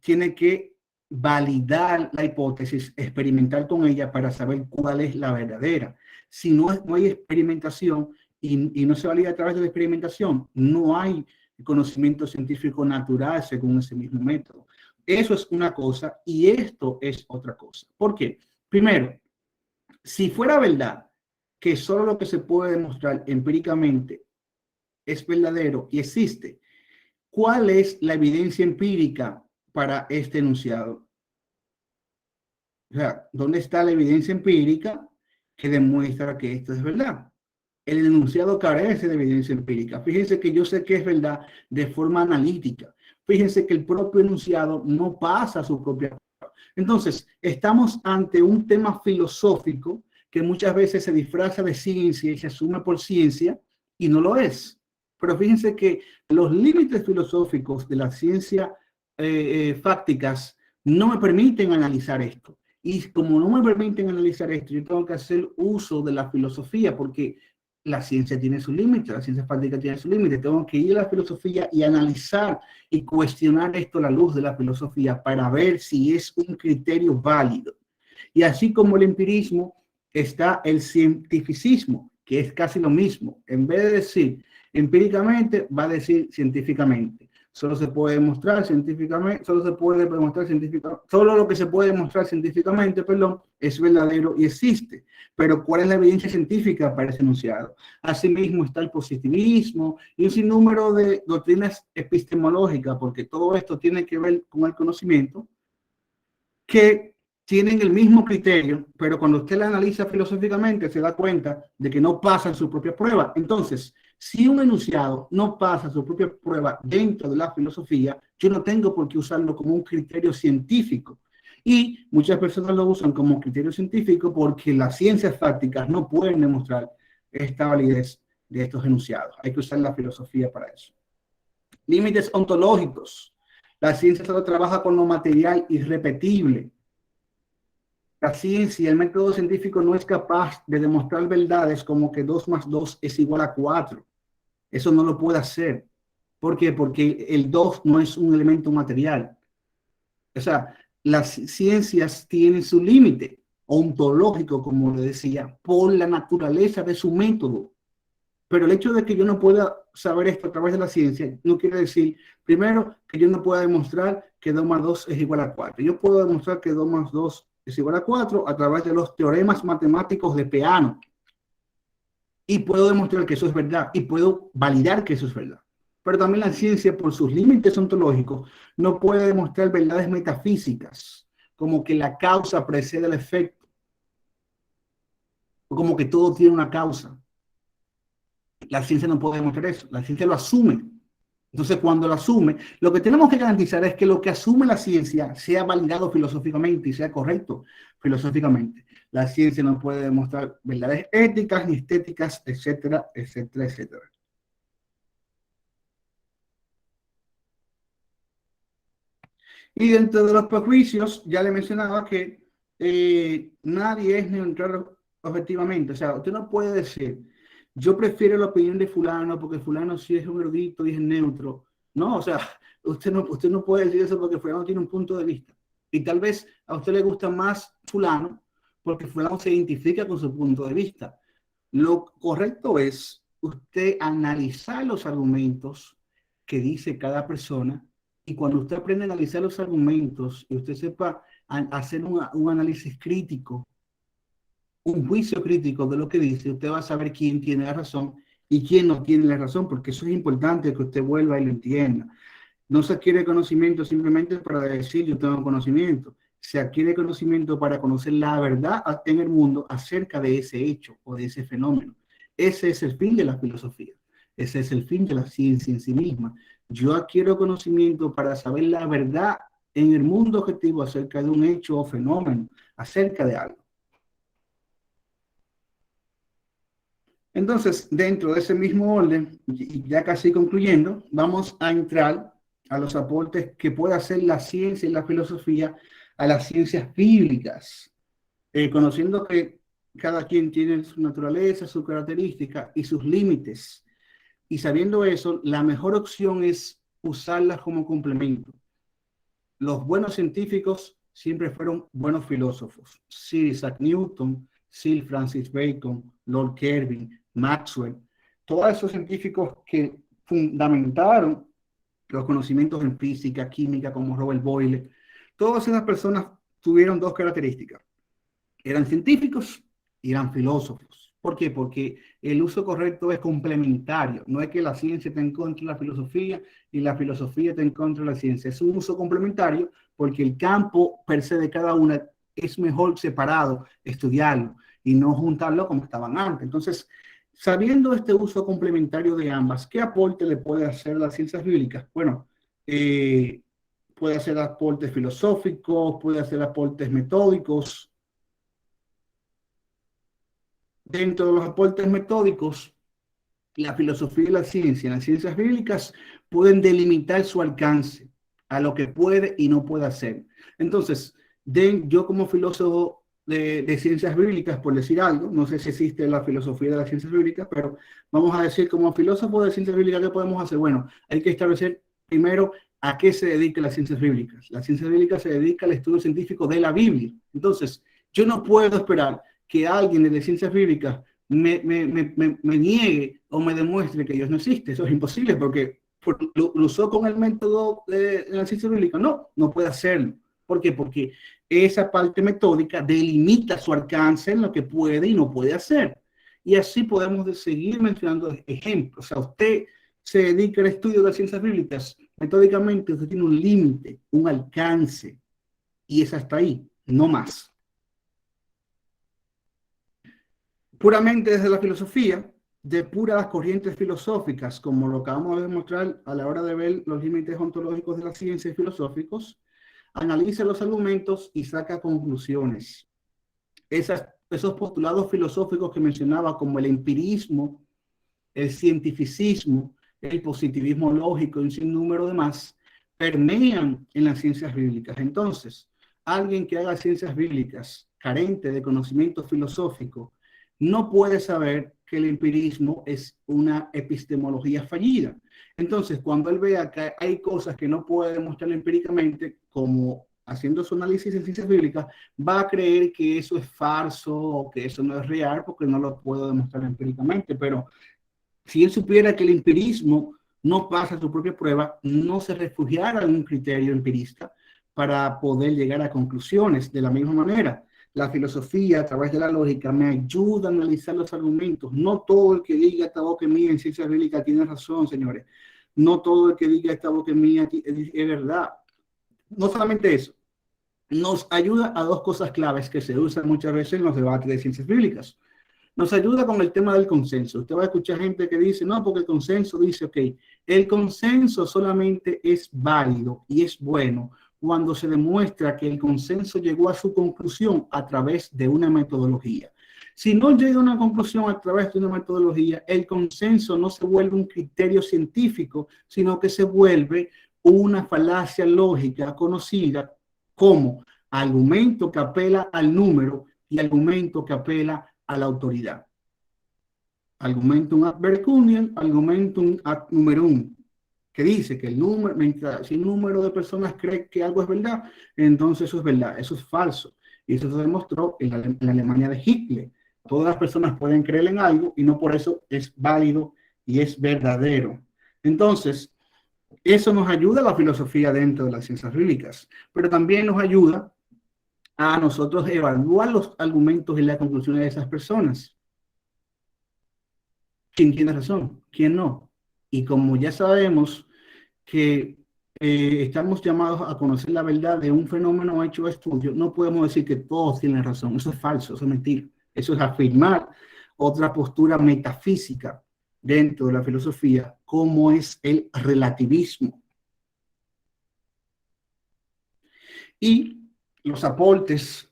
tienen que validar la hipótesis, experimentar con ella para saber cuál es la verdadera. Si no, no hay experimentación y no se valida a través de la experimentación, no hay conocimiento científico natural según ese mismo método. Eso es una cosa y esto es otra cosa. ¿Por qué? Primero, si fuera verdad que solo lo que se puede demostrar empíricamente es verdadero y existe, ¿cuál es la evidencia empírica para este enunciado? O sea, ¿dónde está la evidencia empírica que demuestra que esto es verdad? El enunciado carece de evidencia empírica. Fíjense que yo sé que es verdad de forma analítica. Fíjense que el propio enunciado no pasa a su propia. Entonces, estamos ante un tema filosófico que muchas veces se disfraza de ciencia y se asume por ciencia y no lo es. Pero fíjense que los límites filosóficos de la ciencia fácticas no me permiten analizar esto. Y como no me permiten analizar esto, yo tengo que hacer uso de la filosofía porque la ciencia tiene su límite, la ciencia fáctica tiene su límite. Tengo que ir a la filosofía y analizar y cuestionar esto a la luz de la filosofía para ver si es un criterio válido. Y así como el empirismo, está el cientificismo, que es casi lo mismo. En vez de decir empíricamente, va a decir científicamente. Solo se puede demostrar científicamente, solo lo que se puede demostrar científicamente, perdón, es verdadero y existe. Pero ¿cuál es la evidencia científica para ese enunciado? Asimismo está el positivismo y un sinnúmero de doctrinas epistemológicas, porque todo esto tiene que ver con el conocimiento, que tienen el mismo criterio, pero cuando usted la analiza filosóficamente se da cuenta de que no pasa su propia prueba. Entonces, si un enunciado no pasa su propia prueba dentro de la filosofía, yo no tengo por qué usarlo como un criterio científico. Y muchas personas lo usan como criterio científico porque las ciencias fácticas no pueden demostrar esta validez de estos enunciados. Hay que usar la filosofía para eso. Límites ontológicos. La ciencia solo trabaja con lo material irrepetible. La ciencia, el método científico no es capaz de demostrar verdades como que 2 más 2 es igual a 4. Eso no lo puede hacer. ¿Por qué? Porque el 2 no es un elemento material. O sea, las ciencias tienen su límite ontológico, como le decía, por la naturaleza de su método. Pero el hecho de que yo no pueda saber esto a través de la ciencia no quiere decir, primero, que yo no pueda demostrar que 2 más 2 es igual a 4. Yo puedo demostrar que 2 más 2 es igual a 4 a través de los teoremas matemáticos de Peano. Y puedo demostrar que eso es verdad y puedo validar que eso es verdad. Pero también la ciencia, por sus límites ontológicos, no puede demostrar verdades metafísicas, como que la causa precede el efecto, o como que todo tiene una causa. La ciencia no puede demostrar eso, la ciencia lo asume. Entonces, cuando lo asume, lo que tenemos que garantizar es que lo que asume la ciencia sea validado filosóficamente y sea correcto filosóficamente. La ciencia no puede demostrar verdades éticas ni estéticas, etcétera, etcétera, etcétera. Y dentro de los prejuicios, ya le mencionaba que nadie es neutral objetivamente. O sea, usted no puede decir, yo prefiero la opinión de fulano porque fulano sí es un erudito y es neutro. No, o sea, usted no puede decir eso porque fulano tiene un punto de vista. Y tal vez a usted le gusta más fulano porque fulano se identifica con su punto de vista. Lo correcto es usted analizar los argumentos que dice cada persona, y cuando usted aprende a analizar los argumentos y usted sepa hacer un análisis crítico, un juicio crítico de lo que dice, usted va a saber quién tiene la razón y quién no tiene la razón, porque eso es importante que usted vuelva y lo entienda. No se adquiere conocimiento simplemente para decir yo tengo conocimiento. Se adquiere conocimiento para conocer la verdad en el mundo acerca de ese hecho o de ese fenómeno. Ese es el fin de la filosofía. Ese es el fin de la ciencia en sí misma. Yo adquiero conocimiento para saber la verdad en el mundo objetivo acerca de un hecho o fenómeno, acerca de algo. Entonces, dentro de ese mismo orden, y ya casi concluyendo, vamos a entrar a los aportes que puede hacer la ciencia y la filosofía a las ciencias bíblicas, conociendo que cada quien tiene su naturaleza, su característica y sus límites. Y sabiendo eso, la mejor opción es usarlas como complemento. Los buenos científicos siempre fueron buenos filósofos. Sir Isaac Newton, Sir Francis Bacon, Lord Kelvin, Maxwell, todos esos científicos que fundamentaron los conocimientos en física, química, como Robert Boyle, todas esas personas tuvieron dos características. Eran científicos y eran filósofos. ¿Por qué? Porque el uso correcto es complementario. No es que la ciencia esté en contra de la filosofía y la filosofía esté en contra de la ciencia. Es un uso complementario porque el campo per se de cada una es mejor separado, estudiarlo y no juntarlo como estaban antes. Entonces, sabiendo este uso complementario de ambas, ¿qué aporte le puede hacer las ciencias bíblicas? Bueno, puede hacer aportes filosóficos, puede hacer aportes metódicos. Dentro de los aportes metódicos, la filosofía y la ciencia, las ciencias bíblicas pueden delimitar su alcance a lo que puede y no puede hacer. Entonces, yo como filósofo de ciencias bíblicas, por decir algo, no sé si existe la filosofía de las ciencias bíblicas, pero vamos a decir como filósofo de ciencias bíblicas, ¿qué podemos hacer? Bueno, hay que establecer primero a qué se dedica las ciencias bíblicas. Las ciencias bíblicas se dedica al estudio científico de la Biblia. Entonces, yo no puedo esperar que alguien de ciencias bíblicas me niegue o me demuestre que Dios no existe. Eso es imposible porque lo usó con el método de la ciencia bíblica. No, no puede hacerlo. ¿Por qué? Porque esa parte metódica delimita su alcance en lo que puede y no puede hacer. Y así podemos seguir mencionando ejemplos. O sea, usted se dedica al estudio de las ciencias bíblicas, metódicamente usted tiene un límite, un alcance, y es hasta ahí, no más. Puramente desde la filosofía, depura las corrientes filosóficas, como lo acabamos de demostrar a la hora de ver los límites ontológicos de las ciencias filosóficos, analiza los argumentos y saca conclusiones. Esos postulados filosóficos que mencionaba, como el empirismo, el cientificismo, el positivismo lógico y un sinnúmero de más, permean en las ciencias bíblicas. Entonces, alguien que haga ciencias bíblicas carente de conocimiento filosófico no puede saber que el empirismo es una epistemología fallida. Entonces, cuando él vea que hay cosas que no puede demostrar empíricamente, como haciendo su análisis en ciencias bíblicas, va a creer que eso es falso o que eso no es real porque no lo puedo demostrar empíricamente. Pero si él supiera que el empirismo no pasa su propia prueba, no se refugiara en un criterio empirista para poder llegar a conclusiones. De la misma manera, la filosofía, a través de la lógica, me ayuda a analizar los argumentos. No todo el que diga esta boca mía en ciencias bíblicas tiene razón, señores. No todo el que diga esta boca mía es verdad. No solamente eso, nos ayuda a dos cosas claves que se usan muchas veces en los debates de ciencias bíblicas. Nos ayuda con el tema del consenso. Usted va a escuchar gente que dice, no, porque el consenso dice, ok, el consenso solamente es válido y es bueno cuando se demuestra que el consenso llegó a su conclusión a través de una metodología. Si no llega a una conclusión a través de una metodología, el consenso no se vuelve un criterio científico, sino que se vuelve una falacia lógica conocida como argumento que apela al número y argumento que apela a la autoridad. Argumentum ad verecundiam, argumentum ad numerum, que dice que el número, mientras el número de personas cree que algo es verdad, entonces eso es verdad, eso es falso. Y eso se demostró en la Alemania de Hitler. Todas las personas pueden creer en algo y no por eso es válido y es verdadero. Entonces, eso nos ayuda a la filosofía dentro de las ciencias bíblicas, pero también nos ayuda a nosotros evaluar los argumentos y las conclusiones de esas personas. quién tiene razón, quién no. Y como ya sabemos que estamos llamados a conocer la verdad de un fenómeno hecho de estudio, no podemos decir que todos tienen razón. Eso es falso, eso es mentira. Eso es afirmar otra postura metafísica dentro de la filosofía, como es el relativismo. Y los aportes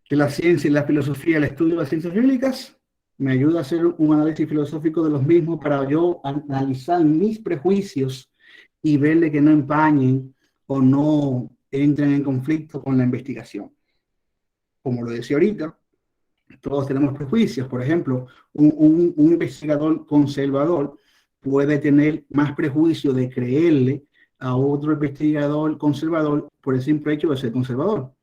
de la ciencia y la filosofía, el estudio de las ciencias bíblicas, me ayuda a hacer un análisis filosófico de los mismos para yo analizar mis prejuicios y verle que no empañen o no entren en conflicto con la investigación. Como lo decía ahorita, todos tenemos prejuicios. Por ejemplo, un investigador conservador puede tener más prejuicio de creerle a otro investigador conservador por el simple hecho de ser conservador.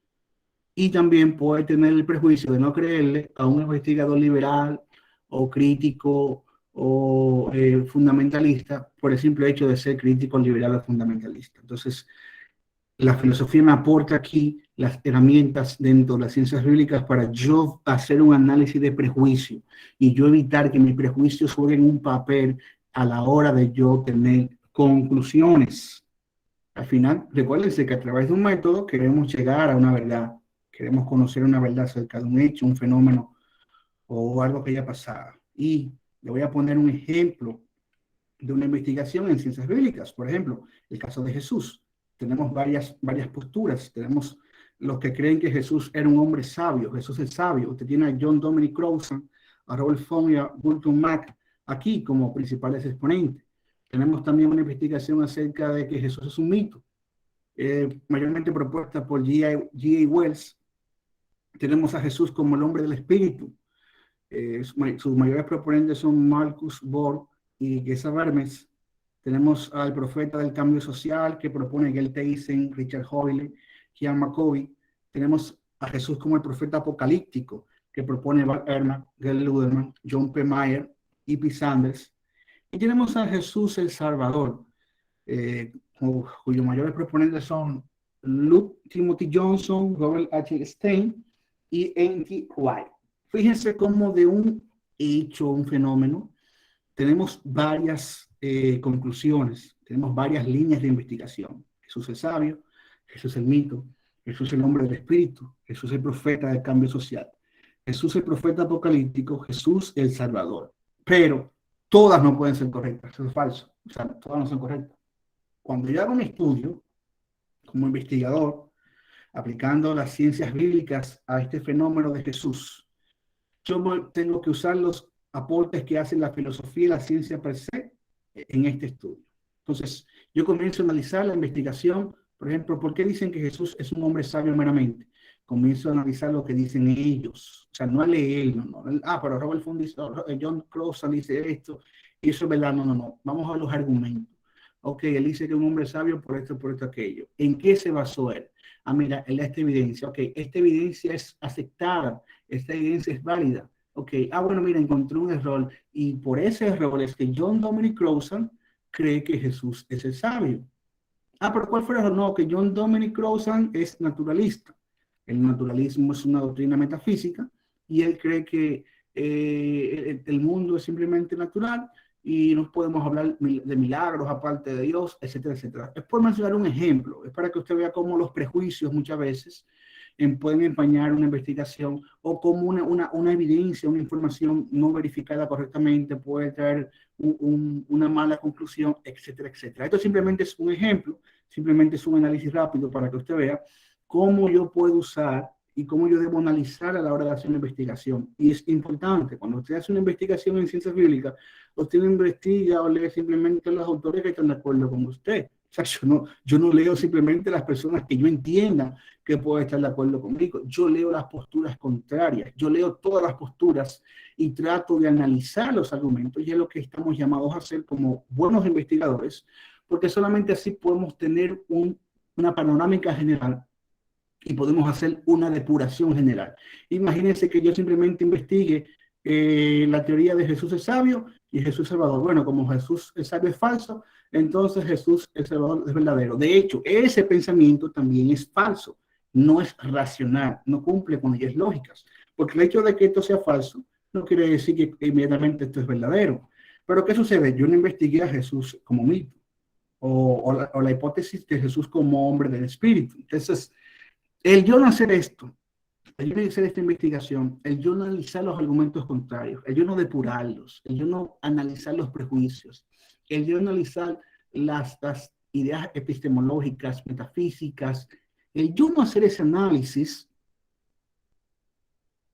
Y también puede tener el prejuicio de no creerle a un investigador liberal o crítico o fundamentalista por el simple hecho de ser crítico, liberal o fundamentalista. Entonces, la filosofía me aporta aquí las herramientas dentro de las ciencias bíblicas para yo hacer un análisis de prejuicio y yo evitar que mis prejuicios jueguen un papel a la hora de yo tener conclusiones. Al final, recuérdense que a través de un método queremos llegar a una verdad. Queremos conocer una verdad acerca de un hecho, un fenómeno o algo que haya pasado. Y le voy a poner un ejemplo de una investigación en ciencias bíblicas. Por ejemplo, el caso de Jesús. Tenemos varias posturas. Tenemos los que creen que Jesús era un hombre sabio. Jesús es sabio. Usted tiene a John Dominic Crowson, a Robert Fong y a Burton Mack aquí como principales exponentes. Tenemos también una investigación acerca de que Jesús es un mito, mayormente propuesta por G.A. Wells. Tenemos a Jesús como el hombre del espíritu. Sus mayores proponentes son Marcus Borg y Gesa Vermes. Tenemos al profeta del cambio social que propone Gail Tyson, Richard Hoyle, Ian McCovey. Tenemos a Jesús como el profeta apocalíptico que propone Bart Ehrman, Gail Luderman, John P. Mayer y P. Sanders. Y tenemos a Jesús el Salvador, cuyos mayores proponentes son Luke Timothy Johnson, Robert H. Stein y N.T. Wright. Fíjense cómo de un hecho, un fenómeno, tenemos varias conclusiones, tenemos varias líneas de investigación. Jesús es sabio, Jesús es el mito, Jesús es el hombre del espíritu, Jesús es el profeta del cambio social, Jesús es el profeta apocalíptico, Jesús el Salvador. Pero todas no pueden ser correctas, eso es falso, o sea, todas no son correctas. Cuando yo hago un estudio como investigador, aplicando las ciencias bíblicas a este fenómeno de Jesús, yo tengo que usar los aportes que hacen la filosofía y la ciencia per se en este estudio. Entonces, yo comienzo a analizar la investigación, por ejemplo, ¿por qué dicen que Jesús es un hombre sabio meramente? Comienzo a analizar lo que dicen ellos, o sea, no a leer, pero Robert Fund dice, John Crowson dice esto, y eso es verdad, no, vamos a ver los argumentos. Ok, él dice que es un hombre sabio por esto, aquello. ¿En qué se basó él? Mira, él da esta evidencia. Ok, esta evidencia es aceptada, esta evidencia es válida. Ok, bueno, mira, encontré un error y por ese error es que John Dominic Crowson cree que Jesús es el sabio. Pero ¿cuál fue el error? No, que John Dominic Crowson es naturalista. El naturalismo es una doctrina metafísica y él cree que el mundo es simplemente natural y no podemos hablar de milagros aparte de Dios, etcétera, etcétera. Es por mencionar un ejemplo, es para que usted vea cómo los prejuicios muchas veces pueden empañar una investigación o como una evidencia, una información no verificada correctamente puede traer una mala conclusión, etcétera, etcétera. Esto simplemente es un ejemplo, simplemente es un análisis rápido para que usted vea cómo yo puedo usar y cómo yo debo analizar a la hora de hacer una investigación. Y es importante, cuando usted hace una investigación en ciencias bíblicas, usted no investiga o lee simplemente los autores que están de acuerdo con usted. O sea, yo no leo simplemente las personas que yo entienda que pueden estar de acuerdo conmigo. Yo leo las posturas contrarias. Yo leo todas las posturas y trato de analizar los argumentos. Y es lo que estamos llamados a hacer como buenos investigadores, porque solamente así podemos tener una panorámica general y podemos hacer una depuración general. Imagínense que yo simplemente investigue la teoría de Jesús es sabio y Jesús es Salvador. Bueno, como Jesús es sabio es falso, entonces Jesús es Salvador es verdadero. De hecho, ese pensamiento también es falso, no es racional, no cumple con leyes lógicas, porque el hecho de que esto sea falso no quiere decir que inmediatamente esto es verdadero. Pero ¿qué sucede? Yo no investigué a Jesús como mito o la hipótesis de Jesús como hombre del espíritu. Entonces, el yo no hacer esto, el yo no hacer esta investigación, el yo no analizar los argumentos contrarios, el yo no depurarlos, el yo no analizar los prejuicios, el yo analizar las ideas epistemológicas, metafísicas, el yo no hacer ese análisis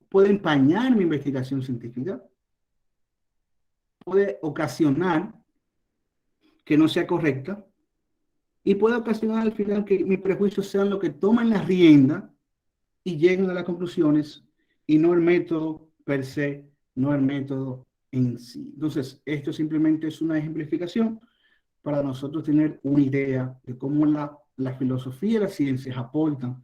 puede empañar mi investigación científica, puede ocasionar que no sea correcta y puede ocasionar al final que mis prejuicios sean lo que tomen la rienda y lleguen a las conclusiones y no el método per se, no el método en sí. Entonces, esto simplemente es una ejemplificación para nosotros tener una idea de cómo la filosofía y las ciencias aportan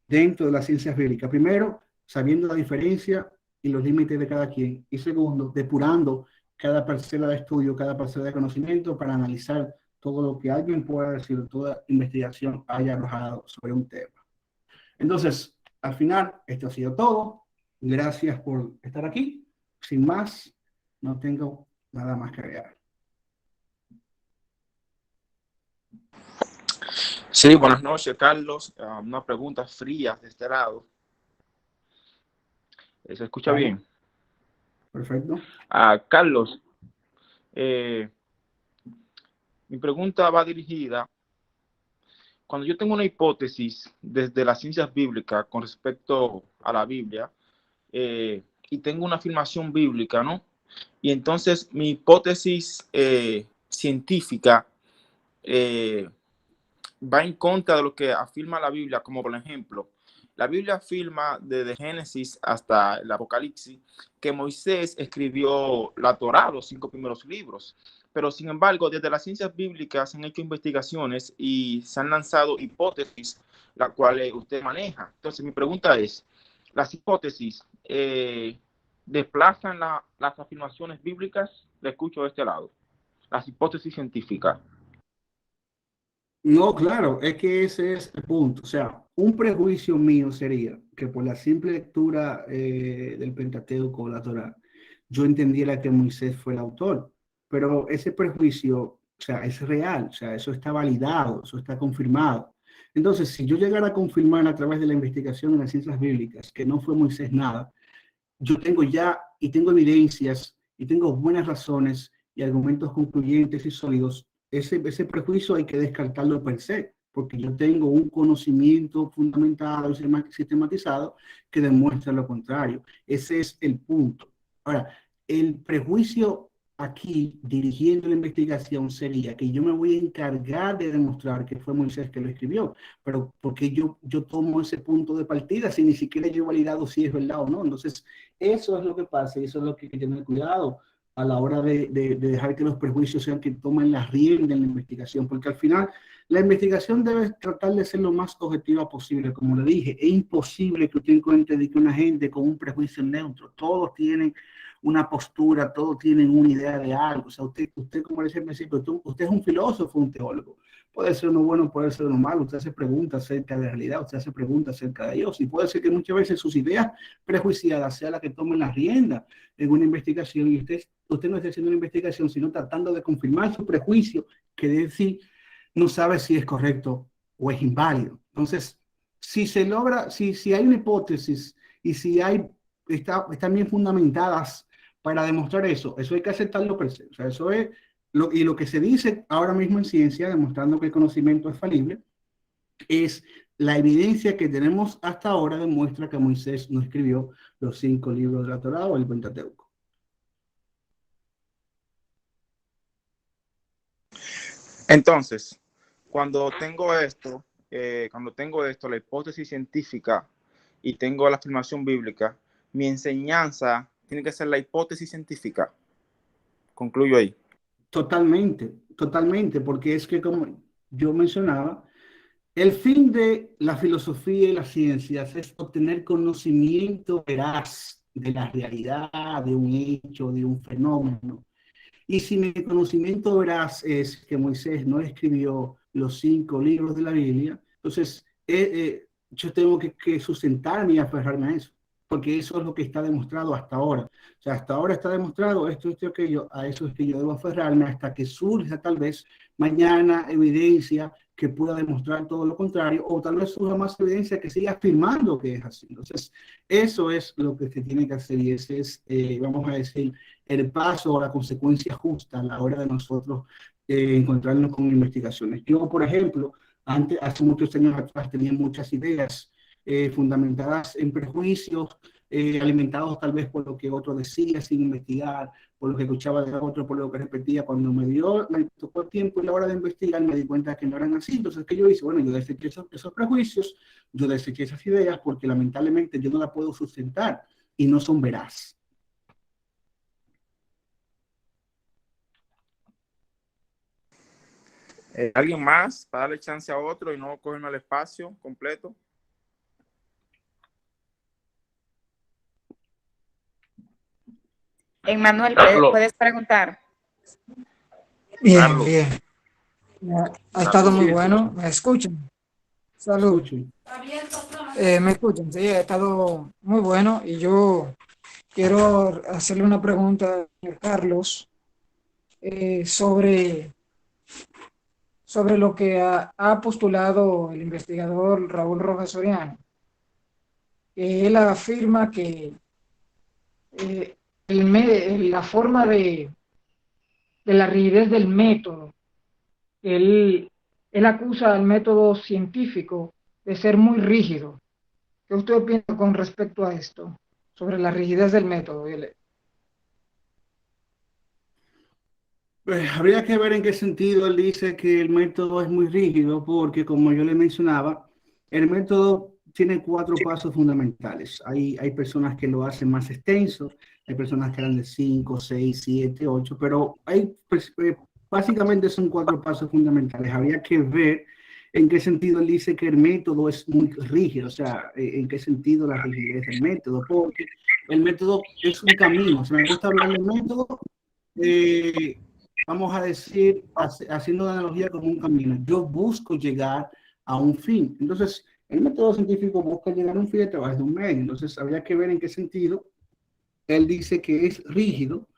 dentro de las ciencias bíblicas. Primero, sabiendo la diferencia y los límites de cada quien. Y segundo, depurando cada parcela de estudio, cada parcela de conocimiento para analizar todo lo que alguien pueda decir, toda investigación haya arrojado sobre un tema. Entonces, al final, esto ha sido todo. Gracias por estar aquí. Sin más, no tengo nada más que agregar. Sí, buenas noches, Carlos. Una pregunta fría de este lado. ¿Se escucha bien? Perfecto. Carlos, mi pregunta va dirigida. Cuando yo tengo una hipótesis desde las ciencias bíblicas con respecto a la Biblia, y tengo una afirmación bíblica, ¿no? Y entonces mi hipótesis científica va en contra de lo que afirma la Biblia, como por ejemplo, la Biblia afirma desde Génesis hasta el Apocalipsis que Moisés escribió la Torá, los 5 primeros libros. Pero sin embargo, desde las ciencias bíblicas se han hecho investigaciones y se han lanzado hipótesis, las cuales usted maneja. Entonces mi pregunta es, ¿las hipótesis desplazan las afirmaciones bíblicas? Le escucho de este lado. Las hipótesis científicas. No, claro, es que ese es el punto. O sea, un prejuicio mío sería que por la simple lectura del Pentateuco o la Torá, yo entendiera que Moisés fue el autor. Pero ese prejuicio, o sea, es real, o sea, eso está validado, eso está confirmado. Entonces, si yo llegara a confirmar a través de la investigación de las ciencias bíblicas que no fue Moisés nada, yo tengo ya y tengo evidencias y tengo buenas razones y argumentos concluyentes y sólidos. Ese prejuicio hay que descartarlo per se, porque yo tengo un conocimiento fundamentado y sistematizado que demuestra lo contrario. Ese es el punto. Ahora, el prejuicio aquí, dirigiendo la investigación, sería que yo me voy a encargar de demostrar que fue Moisés que lo escribió, pero porque yo tomo ese punto de partida si ni siquiera yo he validado si es verdad o no. Entonces, eso es lo que pasa y eso es lo que hay que tener cuidado a la hora de dejar que los prejuicios sean que tomen la rienda en la investigación, porque al final la investigación debe tratar de ser lo más objetiva posible. Como le dije, es imposible que usted encuentre de que una gente con un prejuicio neutro, todos tienen una postura, todos tienen una idea de algo. O sea, usted como decía al principio, usted es un filósofo, un teólogo. Puede ser uno bueno, puede ser uno malo. Usted se pregunta acerca de la realidad, usted se pregunta acerca de Dios. Y puede ser que muchas veces sus ideas prejuiciadas sean las que tomen la rienda en una investigación y usted no está haciendo una investigación, sino tratando de confirmar su prejuicio, que de sí no sabe si es correcto o es inválido. Entonces, si se logra, si hay una hipótesis y si están bien fundamentadas para demostrar eso hay que aceptarlo per se. O sea, eso es lo que se dice ahora mismo en ciencia, demostrando que el conocimiento es falible, es la evidencia que tenemos hasta ahora demuestra que Moisés no escribió los 5 libros de la Torá o el Pentateuco. Entonces, cuando tengo esto, la hipótesis científica y tengo la afirmación bíblica, mi enseñanza tiene que ser la hipótesis científica. Concluyo ahí. Totalmente, totalmente, porque es que como yo mencionaba, el fin de la filosofía y las ciencias es obtener conocimiento veraz de la realidad, de un hecho, de un fenómeno. Y si mi conocimiento veraz es que Moisés no escribió los 5 libros de la Biblia, entonces yo tengo que sustentarme y aferrarme a eso. porque eso es lo que está demostrado hasta ahora. O sea, hasta ahora está demostrado esto, aquello, a eso es que yo debo aferrarme hasta que surja tal vez mañana evidencia que pueda demostrar todo lo contrario, o tal vez surja más evidencia que siga afirmando que es así. Entonces, eso es lo que se tiene que hacer y ese es, vamos a decir, el paso o la consecuencia justa a la hora de nosotros encontrarnos con investigaciones. Yo, por ejemplo, hace muchos años atrás tenía muchas ideas fundamentadas en prejuicios, alimentados tal vez por lo que otro decía sin investigar, por lo que escuchaba de otro, por lo que repetía. Cuando me tocó el tiempo y la hora de investigar, me di cuenta que no eran así. Entonces, ¿qué yo hice? Bueno, yo deseché esos prejuicios, yo deseché esas ideas porque lamentablemente yo no las puedo sustentar y no son veraz. ¿Alguien más para darle chance a otro y no cogerme el espacio completo? Emmanuel, puedes preguntar. Bien, Carlos. bien. Ha estado muy bueno. ¿Me escuchan? Salud. ¿Me escuchan? Sí, ha estado muy bueno y yo quiero hacerle una pregunta a Carlos sobre lo que ha postulado el investigador Raúl Rojas Soriano. Él afirma que la forma de la rigidez del método, él acusa al método científico de ser muy rígido. ¿Qué usted opina con respecto a esto, sobre la rigidez del método? Pues habría que ver en qué sentido él dice que el método es muy rígido, porque como yo le mencionaba, el método tiene 4 pasos fundamentales. Hay personas que lo hacen más extenso, hay personas que harán de 5, 6, 7, 8, pero básicamente son 4 pasos fundamentales. Habría que ver en qué sentido él dice que el método es muy rígido, o sea, en qué sentido la rigidez del método, porque el método es un camino. Si me gusta hablar del método, vamos a decir, haciendo una analogía como un camino. Yo busco llegar a un fin. Entonces, el método científico busca llegar a un fin a través de un medio. Entonces, habría que ver en qué sentido él dice que es rígido,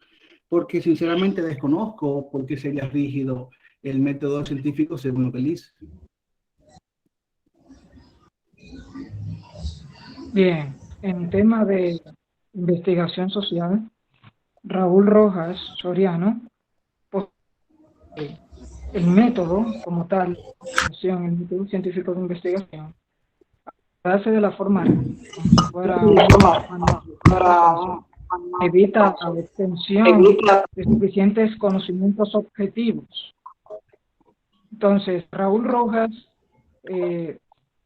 porque sinceramente desconozco por qué sería rígido el método científico según lo que él dice. Bien, en tema de investigación social, Raúl Rojas Soriano, el método como tal, el método científico de investigación, hace de la forma evita la obtención de suficientes conocimientos objetivos. Entonces, Raúl Rojas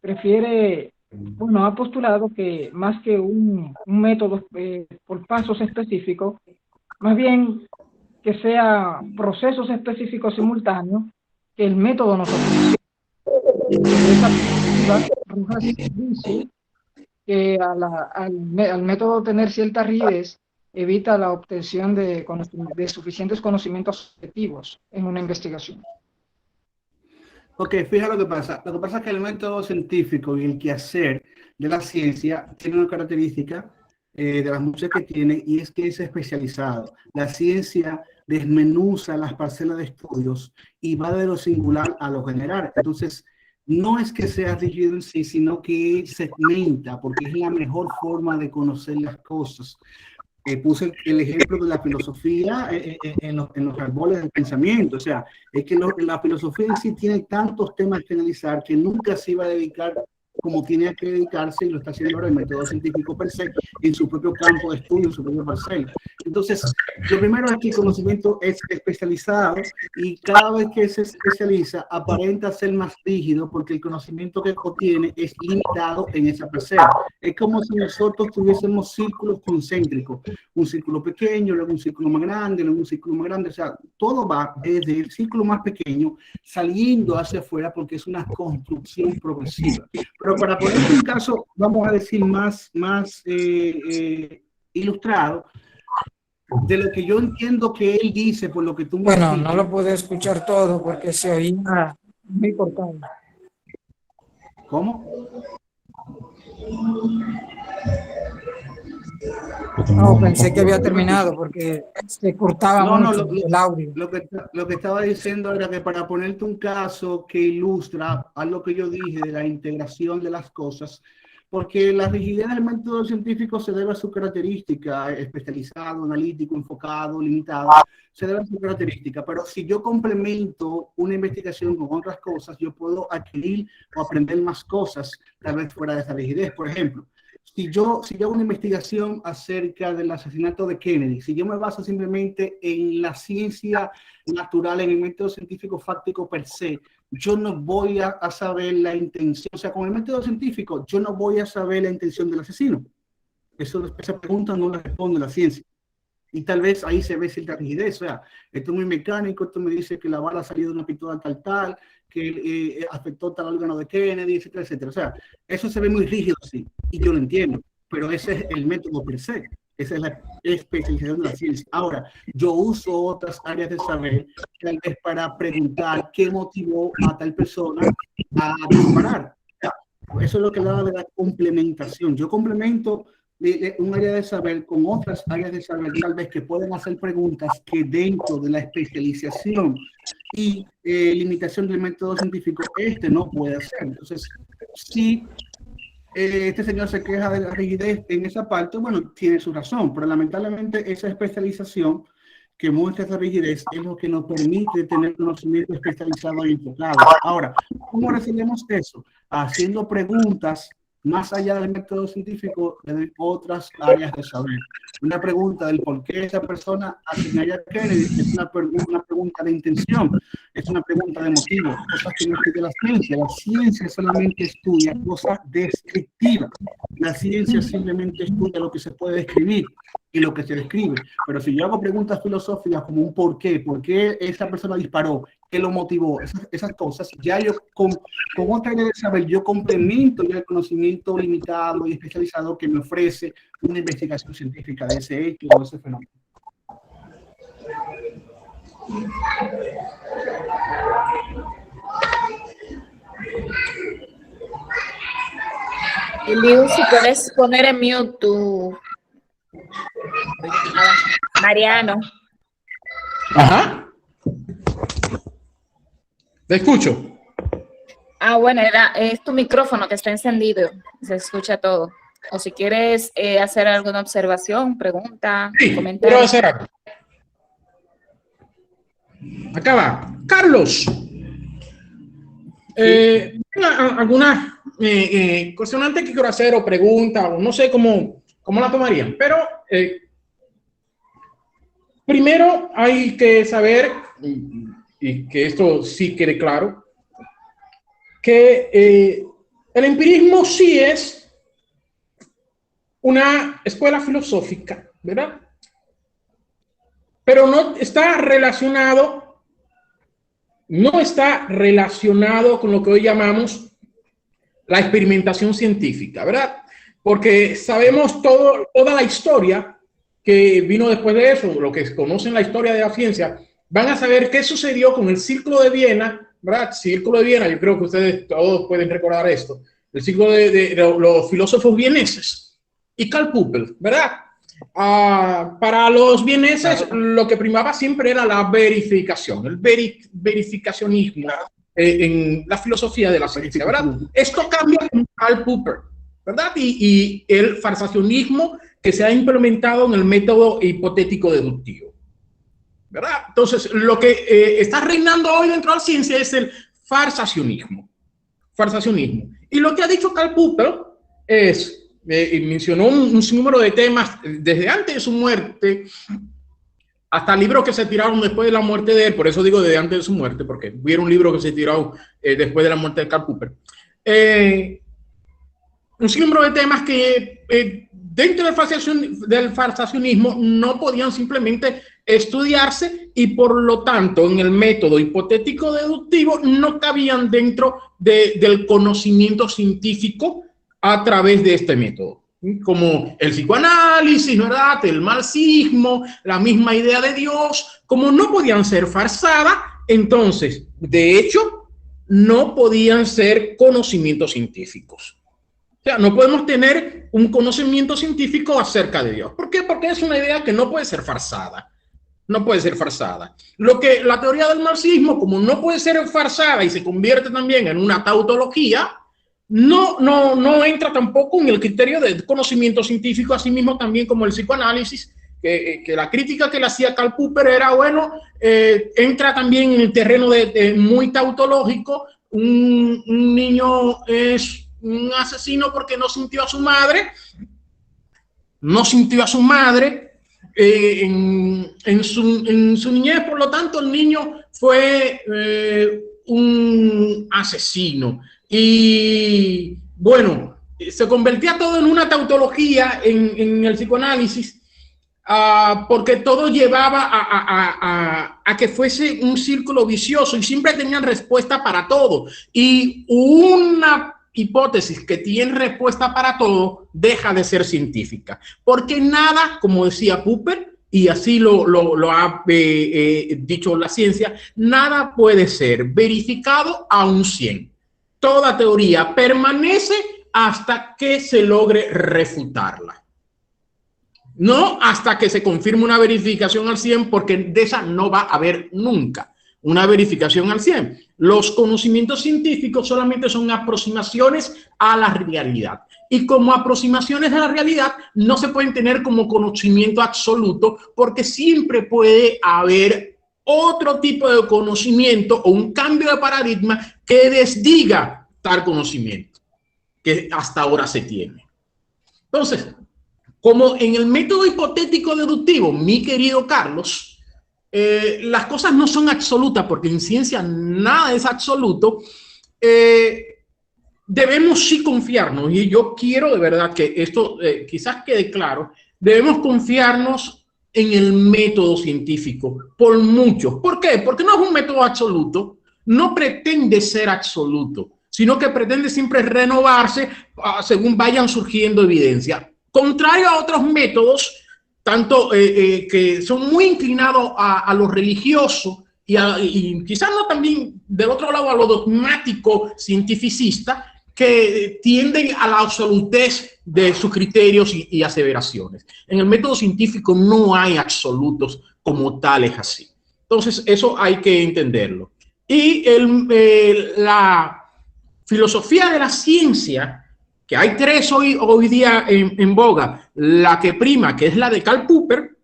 prefiere, bueno, ha postulado que más que un método por pasos específicos, más bien que sea procesos específicos simultáneos, que el método nos ofrece. Desde esa perspectiva, Rojas dice que al método tener cierta rigidez evita la obtención de suficientes conocimientos objetivos en una investigación. Ok, fíjate lo que pasa. Lo que pasa es que el método científico y el quehacer de la ciencia tiene una característica de las muchas que tiene, y es que es especializado. La ciencia desmenuza las parcelas de estudios y va de lo singular a lo general. Entonces, no es que sea rígido en sí, sino que segmenta, porque es la mejor forma de conocer las cosas. Puse el ejemplo de la filosofía en los árboles del pensamiento. O sea, es que la filosofía en sí tiene tantos temas que analizar que nunca se iba a dedicar como tiene que dedicarse, y lo está haciendo ahora el método científico per se, en su propio campo de estudio, en su propio parcela. Entonces, lo primero es que el conocimiento es especializado, y cada vez que se especializa aparenta ser más rígido porque el conocimiento que obtiene es limitado en esa parcela. Es como si nosotros tuviésemos círculos concéntricos, un círculo pequeño, luego un círculo más grande, luego un círculo más grande. O sea, todo va desde el círculo más pequeño saliendo hacia afuera, porque es una construcción progresiva. Pero para poner un caso, vamos a decir, más ilustrado, de lo que yo entiendo que él dice, por lo que tú me Bueno, has dicho, no lo pude escuchar todo porque se oía muy cortado. ¿cómo? No, pensé que había terminado porque se cortaba mucho el audio. Lo que estaba diciendo era que para ponerte un caso que ilustra algo que yo dije de la integración de las cosas, porque la rigidez del método científico se debe a su característica, especializado, analítico, enfocado, limitado, se debe a su característica, pero si yo complemento una investigación con otras cosas, yo puedo adquirir o aprender más cosas, tal vez fuera de esa rigidez. Por ejemplo, si yo hago una investigación acerca del asesinato de Kennedy, si yo me baso simplemente en la ciencia natural, en el método científico fáctico per se, yo no voy a saber la intención, o sea, con el método científico, yo no voy a saber la intención del asesino. Esa pregunta no la responde la ciencia. Y tal vez ahí se ve cierta rigidez, o sea, esto es muy mecánico, esto me dice que la bala ha salido de una pistola tal, que afectó tal órgano de Kennedy, etcétera, etcétera. O sea, eso se ve muy rígido, sí, y yo lo entiendo, pero ese es el método per se, esa es la especialización de la ciencia. Ahora, yo uso otras áreas de saber, tal vez para preguntar qué motivó a tal persona a disparar. Eso es lo que habla de la complementación. Yo complemento un área de saber con otras áreas de saber, tal vez que pueden hacer preguntas que dentro de la especialización y limitación del método científico no puede hacer. Entonces, si este señor se queja de la rigidez en esa parte, bueno, tiene su razón, pero lamentablemente esa especialización que muestra esa rigidez es lo que nos permite tener conocimiento especializado y enfocado. Ahora, ¿cómo resolvemos eso? Haciendo preguntas más allá del método científico de otras áreas de saber. Una pregunta del por qué esa persona asesinaría a Kennedy es una pregunta de intención, es una pregunta de motivo, cosas que no estudia la ciencia. La ciencia solamente estudia cosas descriptivas. La ciencia simplemente estudia lo que se puede describir y lo que se describe. Pero si yo hago preguntas filosóficas como un por qué esa persona disparó, qué lo motivó, esas cosas, ya yo con otra área de saber, yo complemento ya el conocimiento limitado y especializado que me ofrece una investigación científica de ese hecho o de ese fenómeno. Eliu, si puedes poner en mute tu... Mariano. Ajá. Te escucho. Ah, bueno, es tu micrófono que está encendido, se escucha todo. O si quieres hacer alguna observación, pregunta, Sí, comentario. quiero hacer algo. Acá va. Carlos. Alguna cuestionante que quiero hacer o pregunta, o no sé cómo la tomarían, pero primero hay que saber, y que esto sí quede claro, que el empirismo sí es una escuela filosófica, ¿verdad? Pero no está relacionado con lo que hoy llamamos la experimentación científica, ¿verdad? Porque sabemos toda la historia que vino después de eso, lo que conocen la historia de la ciencia, van a saber qué sucedió con el Círculo de Viena, ¿verdad? Círculo de Viena, yo creo que ustedes todos pueden recordar esto, el círculo de los filósofos vieneses y Karl Popper, ¿verdad? Para los vieneses lo que primaba siempre era la verificación, el verificacionismo en la filosofía de la ciencia, ¿verdad? Esto cambia con Karl Popper, ¿verdad? Y el farsacionismo que se ha implementado en el método hipotético deductivo, ¿verdad? Entonces, lo que está reinando hoy dentro de la ciencia es el farsacionismo. Y lo que ha dicho Karl Popper es, mencionó un sinnúmero de temas desde antes de su muerte hasta libros que se tiraron después de la muerte de él, por eso digo desde antes de su muerte, porque hubieron libros que se tiraron después de la muerte de Karl Popper. Un sinnúmero de temas que dentro del farsacionismo no podían simplemente estudiarse y por lo tanto en el método hipotético deductivo no cabían dentro del conocimiento científico a través de este método, como el psicoanálisis, ¿verdad? El marxismo, la misma idea de Dios, como no podían ser farsadas, entonces, de hecho, no podían ser conocimientos científicos. sea, no podemos tener un conocimiento científico acerca de Dios. ¿Por qué? Porque es una idea que no puede ser farsada. No puede ser farsada. Lo que la teoría del marxismo, como no puede ser farsada y se convierte también en una tautología, no entra tampoco en el criterio de conocimiento científico, así mismo también como el psicoanálisis, que la crítica que le hacía Karl Popper era, bueno, entra también en el terreno de muy tautológico. Un niño es un asesino porque no sintió a su madre, en su niñez, por lo tanto, el niño fue un asesino. Y bueno, se convertía todo en una tautología en el psicoanálisis, porque todo llevaba a que fuese un círculo vicioso y siempre tenían respuesta para todo. Y una hipótesis que tiene respuesta para todo deja de ser científica, porque nada, como decía Popper, y así lo ha dicho la ciencia, nada puede ser verificado a un 100. Toda teoría permanece hasta que se logre refutarla. No hasta que se confirme una verificación al 100, porque de esa no va a haber nunca una verificación al 100. Los conocimientos científicos solamente son aproximaciones a la realidad. Y como aproximaciones a la realidad no se pueden tener como conocimiento absoluto, porque siempre puede haber otro tipo de conocimiento o un cambio de paradigma que desdiga tal conocimiento que hasta ahora se tiene. Entonces, como en el método hipotético deductivo, mi querido Carlos, las cosas no son absolutas, porque en ciencia nada es absoluto, debemos sí confiarnos, y yo quiero de verdad que esto quizás quede claro, debemos confiarnos en el método científico, por mucho. ¿Por qué? Porque no es un método absoluto, no pretende ser absoluto, sino que pretende siempre renovarse según vayan surgiendo evidencia. Contrario a otros métodos, tanto que son muy inclinados a lo religioso y quizás no también del otro lado a lo dogmático cientificista, que tienden a la absolutez de sus criterios y aseveraciones. En el método científico no hay absolutos como tales así. Entonces, eso hay que entenderlo. Y la filosofía de la ciencia, que hay tres hoy día en boga, la que prima, que es la de Karl Popper,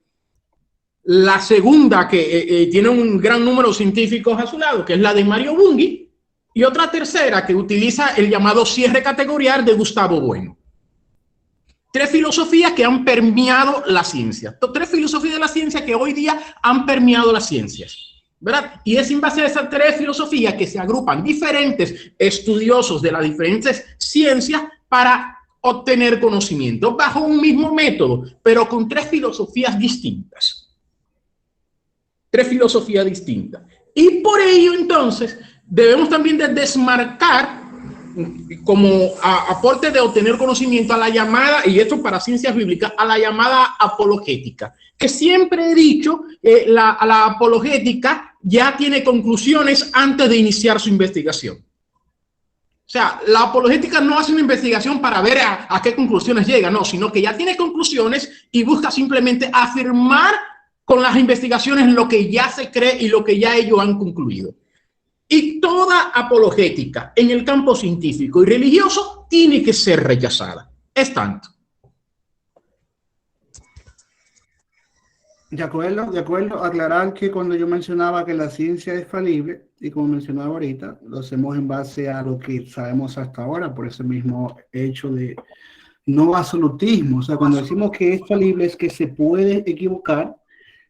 la segunda, que tiene un gran número de científicos a su lado, que es la de Mario Bunge, y otra tercera que utiliza el llamado cierre categorial de Gustavo Bueno. Tres filosofías que han permeado la ciencia. Tres filosofías de la ciencia que hoy día han permeado las ciencias, ¿verdad? Y es en base a esas tres filosofías que se agrupan diferentes estudiosos de las diferentes ciencias para obtener conocimiento bajo un mismo método, pero con tres filosofías distintas. Tres filosofías distintas. Y por ello, entonces, debemos también de desmarcar como aporte de obtener conocimiento a la llamada, y esto para ciencias bíblicas, a la llamada apologética, que siempre he dicho, la apologética ya tiene conclusiones antes de iniciar su investigación. O sea, la apologética no hace una investigación para ver a qué conclusiones llega, no, sino que ya tiene conclusiones y busca simplemente afirmar con las investigaciones lo que ya se cree y lo que ya ellos han concluido. Y toda apologética en el campo científico y religioso tiene que ser rechazada. Es tanto. De acuerdo. Aclarar que cuando yo mencionaba que la ciencia es falible, y como mencionaba ahorita, lo hacemos en base a lo que sabemos hasta ahora, por ese mismo hecho de no absolutismo. O sea, cuando decimos que es falible es que se puede equivocar,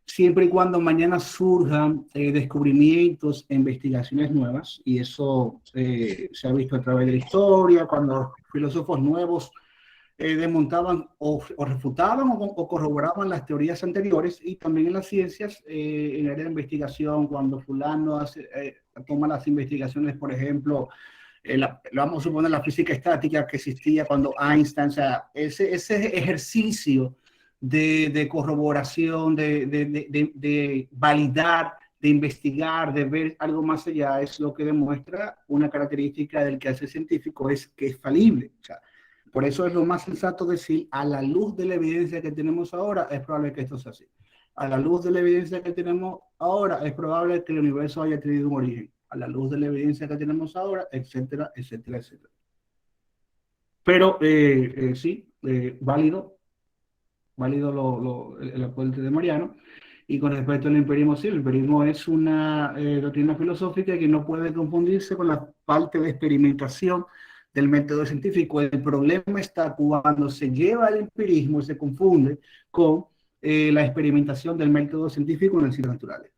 siempre y cuando mañana surjan descubrimientos e investigaciones nuevas, y eso se ha visto a través de la historia, cuando filósofos nuevos desmontaban o refutaban o corroboraban las teorías anteriores, y también en las ciencias, en el área de investigación, cuando fulano toma las investigaciones, por ejemplo, vamos a suponer la física estática que existía cuando Einstein, o sea, ese ejercicio de corroboración, de validar, de investigar, de ver algo más allá, es lo que demuestra una característica del quehacer científico, es que es falible. O sea, Por eso es lo más sensato decir, a la luz de la evidencia que tenemos ahora, es probable que esto sea así. A la luz de la evidencia que tenemos ahora, es probable que el universo haya tenido un origen. A la luz de la evidencia que tenemos ahora, etcétera, etcétera, etcétera. Pero sí, válido el aporte de Mariano. Y con respecto al empirismo, sí, el empirismo es una doctrina filosófica que no puede confundirse con la parte de experimentación del método científico. El problema está cuando se lleva el empirismo y se confunde con la experimentación del método científico en las ciencias naturales.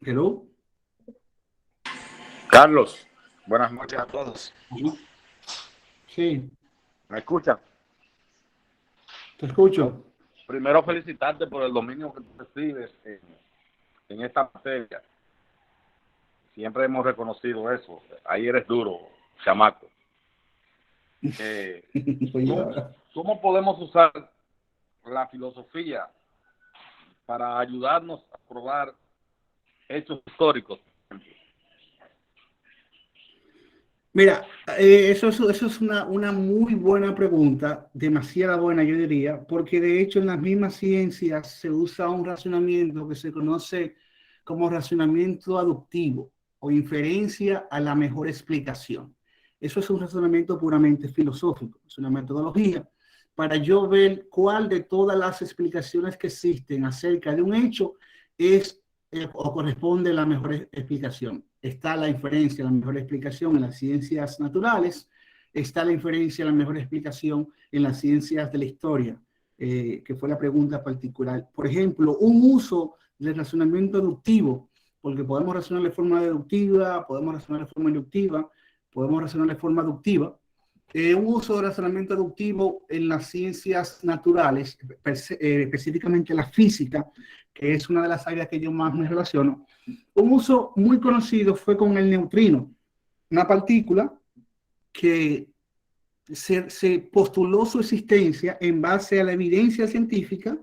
Hello. Carlos, buenas noches a todos. Sí, ¿Me escuchan? te escucho. Primero felicitarte por el dominio que tú recibes en esta materia. Siempre hemos reconocido eso. Ahí eres duro, chamaco. ¿Cómo podemos usar la filosofía para ayudarnos a probar hechos históricos? Mira, eso es una muy buena pregunta, demasiado buena yo diría, porque de hecho en las mismas ciencias se usa un razonamiento que se conoce como razonamiento aductivo o inferencia a la mejor explicación. Eso es un razonamiento puramente filosófico, es una metodología para yo ver cuál de todas las explicaciones que existen acerca de un hecho es o corresponde a la mejor explicación. Está la inferencia, la mejor explicación en las ciencias naturales, está la inferencia, la mejor explicación en las ciencias de la historia, que fue la pregunta particular. Por ejemplo, un uso del razonamiento deductivo, porque podemos razonar de forma deductiva, podemos razonar de forma inductiva, podemos razonar de forma aductiva. Un uso del razonamiento deductivo en las ciencias naturales, específicamente la física, que es una de las áreas que yo más me relaciono. Un uso muy conocido fue con el neutrino, una partícula que se postuló su existencia en base a la evidencia científica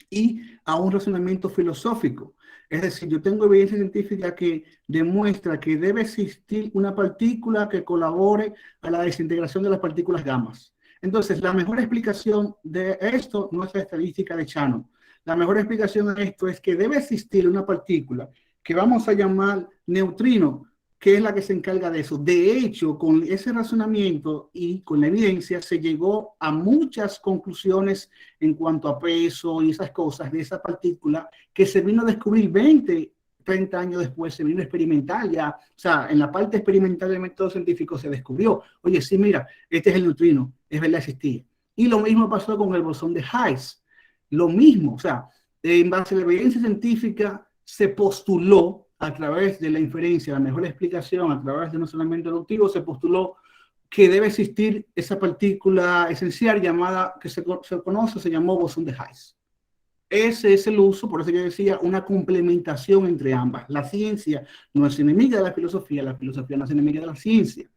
y a un razonamiento filosófico. Es decir, yo tengo evidencia científica que demuestra que debe existir una partícula que colabore a la desintegración de las partículas gamas. Entonces, la mejor explicación de esto no es la estadística de Shannon. La mejor explicación de esto es que debe existir una partícula que vamos a llamar neutrino, que es la que se encarga de eso. De hecho, con ese razonamiento y con la evidencia se llegó a muchas conclusiones en cuanto a peso y esas cosas de esa partícula que se vino a descubrir 20, 30 años después, se vino a experimentar ya. O sea, en la parte experimental del método científico se descubrió, oye, sí, mira, este es el neutrino, es verdad, existía. Y lo mismo pasó con el bosón de Higgs. Lo mismo, o sea, en base a la evidencia científica se postuló a través de la inferencia, la mejor explicación, a través de un razonamiento deductivo, se postuló que debe existir esa partícula esencial llamada, que se conoce, se llamó bosón de Higgs. Ese es el uso, por eso yo decía, una complementación entre ambas. La ciencia no es enemiga de la filosofía no es enemiga de la ciencia.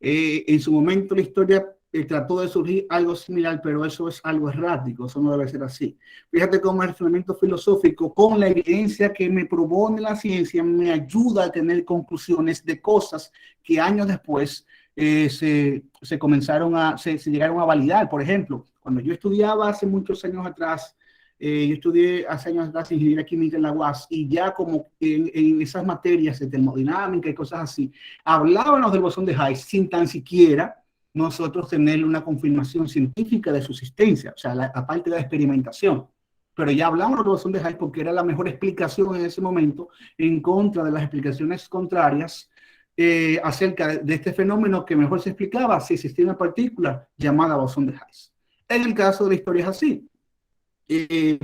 En su momento la historia trató de surgir algo similar, pero eso es algo errático, eso no debe ser así. Fíjate cómo el razonamiento filosófico, con la evidencia que me propone la ciencia, me ayuda a tener conclusiones de cosas que años después se llegaron a validar. Por ejemplo, cuando yo estudiaba hace muchos años atrás, yo estudié hace años atrás ingeniería química en la UAS y ya como en esas materias de termodinámica y cosas así, hablábamos del bosón de Higgs sin tan siquiera nosotros tener una confirmación científica de su existencia, o sea, aparte de la experimentación. Pero ya hablamos del bosón de Higgs porque era la mejor explicación en ese momento en contra de las explicaciones contrarias acerca de este fenómeno que mejor se explicaba si existía una partícula llamada bosón de Higgs. En el caso de la historia es así.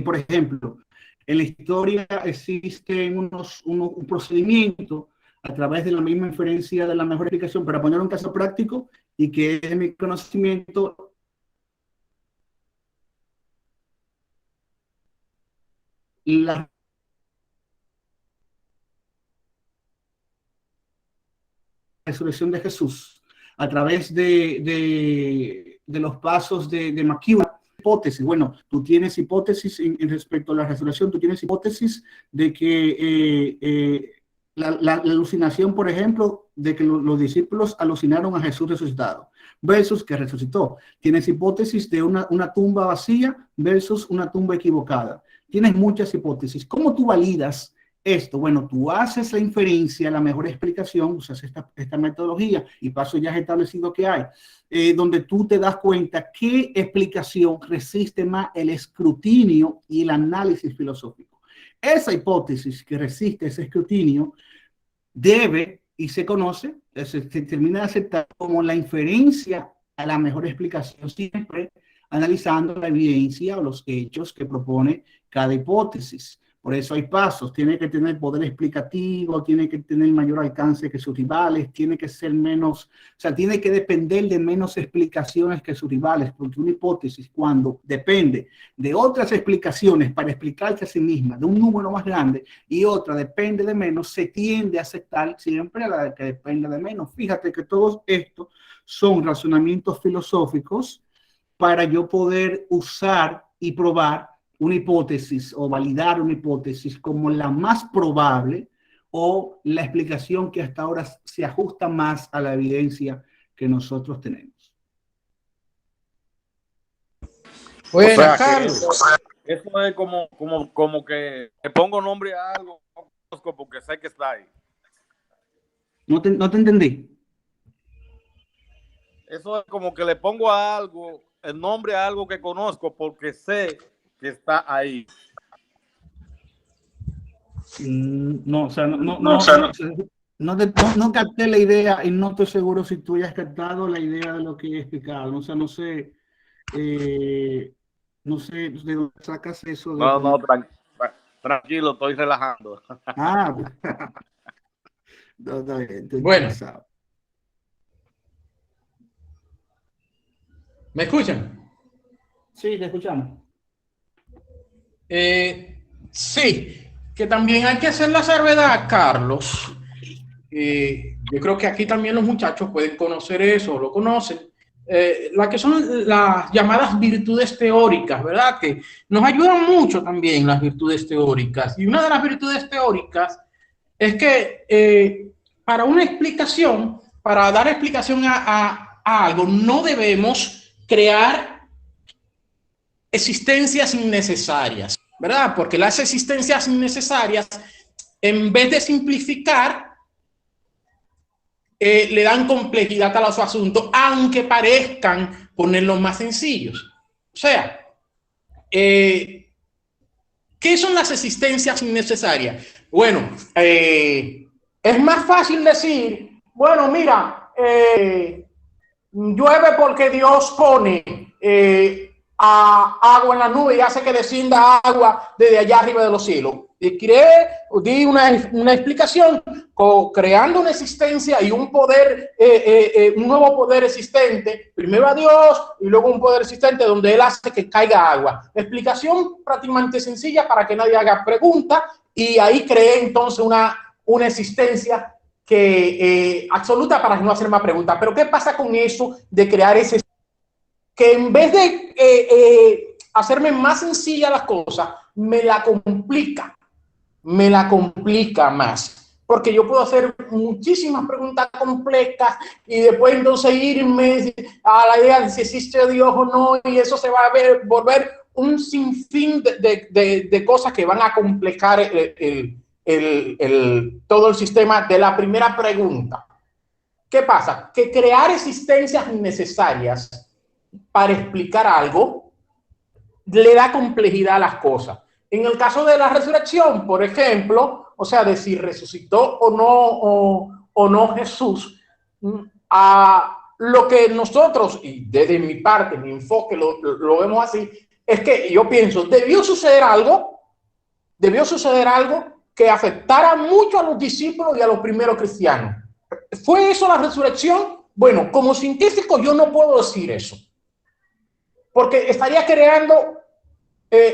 Por ejemplo, en la historia existe un procedimiento a través de la misma inferencia de la mejor explicación para poner un caso práctico y que es mi conocimiento. La resurrección de Jesús a través de los pasos de McEwen hipótesis. Bueno, tú tienes hipótesis en respecto a la resurrección, tú tienes hipótesis de que la alucinación, por ejemplo, de que los discípulos alucinaron a Jesús resucitado versus que resucitó. Tienes hipótesis de una tumba vacía versus una tumba equivocada. Tienes muchas hipótesis. ¿Cómo tú validas esto? Bueno, tú haces la inferencia, la mejor explicación, usas esta metodología y paso ya establecido que hay, donde tú te das cuenta qué explicación resiste más el escrutinio y el análisis filosófico. Esa hipótesis que resiste ese escrutinio debe y se conoce, se termina de aceptar como la inferencia a la mejor explicación, siempre analizando la evidencia o los hechos que propone cada hipótesis. Por eso hay pasos, tiene que tener poder explicativo, tiene que tener mayor alcance que sus rivales, tiene que ser menos, o sea, tiene que depender de menos explicaciones que sus rivales, porque una hipótesis cuando depende de otras explicaciones para explicarse a sí misma, de un número más grande, y otra depende de menos, se tiende a aceptar siempre a la que depende de menos. Fíjate que todos estos son razonamientos filosóficos para yo poder usar y probar una hipótesis o validar una hipótesis como la más probable o la explicación que hasta ahora se ajusta más a la evidencia que nosotros tenemos. Bueno, O sea, Carlos. eso es como que le pongo nombre a algo, no conozco porque sé que está ahí. No te entendí. Eso es como que le pongo a algo, el nombre a algo que conozco porque sé que está ahí. No, o sea, no capté la idea y no estoy seguro si tú hayas captado la idea de lo que he explicado. O sea, no sé de dónde sacas eso. No, tranquilo, estoy relajando. Ah, no, está bien, estoy Bueno. interesado. ¿Me escuchan? Sí, te escuchamos. Sí, que también hay que hacer la salvedad, Carlos. Yo creo que aquí también los muchachos pueden conocer eso, lo conocen. La que son las llamadas virtudes teóricas, ¿verdad? Que nos ayudan mucho también las virtudes teóricas. Y una de las virtudes teóricas es que para una explicación, para dar explicación a algo, no debemos crear existencias innecesarias, ¿verdad? Porque las existencias innecesarias, en vez de simplificar, le dan complejidad a los asuntos, aunque parezcan ponerlos más sencillos. O sea, ¿qué son las existencias innecesarias? Bueno, es más fácil decir, bueno, mira, llueve porque Dios pone agua en la nube y hace que descienda agua desde allá arriba de los cielos. Y di una explicación creando una existencia y un poder, un nuevo poder existente, primero a Dios y luego un poder existente donde Él hace que caiga agua. Explicación prácticamente sencilla para que nadie haga pregunta y ahí cree entonces una existencia que absoluta para no hacer más preguntas. Pero ¿qué pasa con eso de crear ese? Que en vez de hacerme más sencilla las cosas, me la complica más. Porque yo puedo hacer muchísimas preguntas complejas y después entonces irme a la idea de si existe Dios o no, y eso se va a volver un sinfín de cosas que van a complicar todo el sistema de la primera pregunta. ¿Qué pasa? Que crear existencias innecesarias para explicar algo le da complejidad a las cosas. En el caso de la resurrección, por ejemplo, o sea, de si resucitó o no Jesús, a lo que nosotros, y desde mi parte, mi enfoque, lo vemos así, es que yo pienso, debió suceder algo que afectara mucho a los discípulos y a los primeros cristianos. ¿Fue eso la resurrección? Bueno, como científico yo no puedo decir eso, porque estaría creando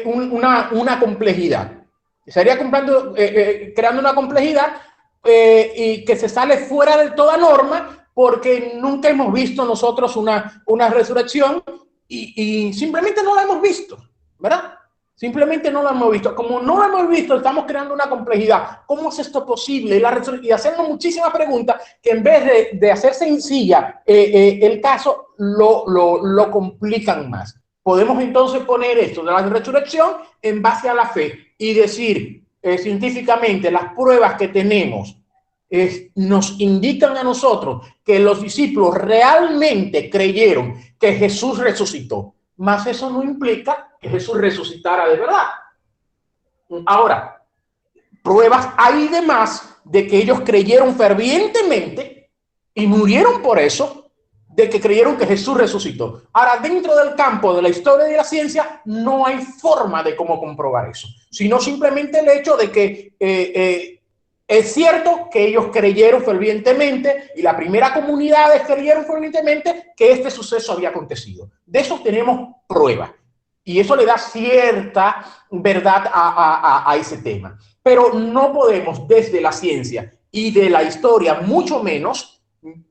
una complejidad. Estaría creando una complejidad y que se sale fuera de toda norma, porque nunca hemos visto nosotros una resurrección y simplemente no la hemos visto, ¿verdad? Simplemente no lo hemos visto. Como no lo hemos visto, estamos creando una complejidad. ¿Cómo es esto posible? Y hacernos muchísimas preguntas que en vez de hacer sencilla el caso, lo complican más. Podemos entonces poner esto de la resurrección en base a la fe y decir científicamente las pruebas que tenemos nos indican a nosotros que los discípulos realmente creyeron que Jesús resucitó. Mas eso no implica que Jesús resucitara de verdad. Ahora, pruebas hay de más de que ellos creyeron fervientemente y murieron por eso, de que creyeron que Jesús resucitó. Ahora, dentro del campo de la historia y de la ciencia, no hay forma de cómo comprobar eso, sino simplemente el hecho de que es cierto que ellos creyeron fervientemente y la primera comunidad creyeron fervientemente que este suceso había acontecido. De eso tenemos pruebas y eso le da cierta verdad a ese tema. Pero no podemos desde la ciencia y de la historia, mucho menos,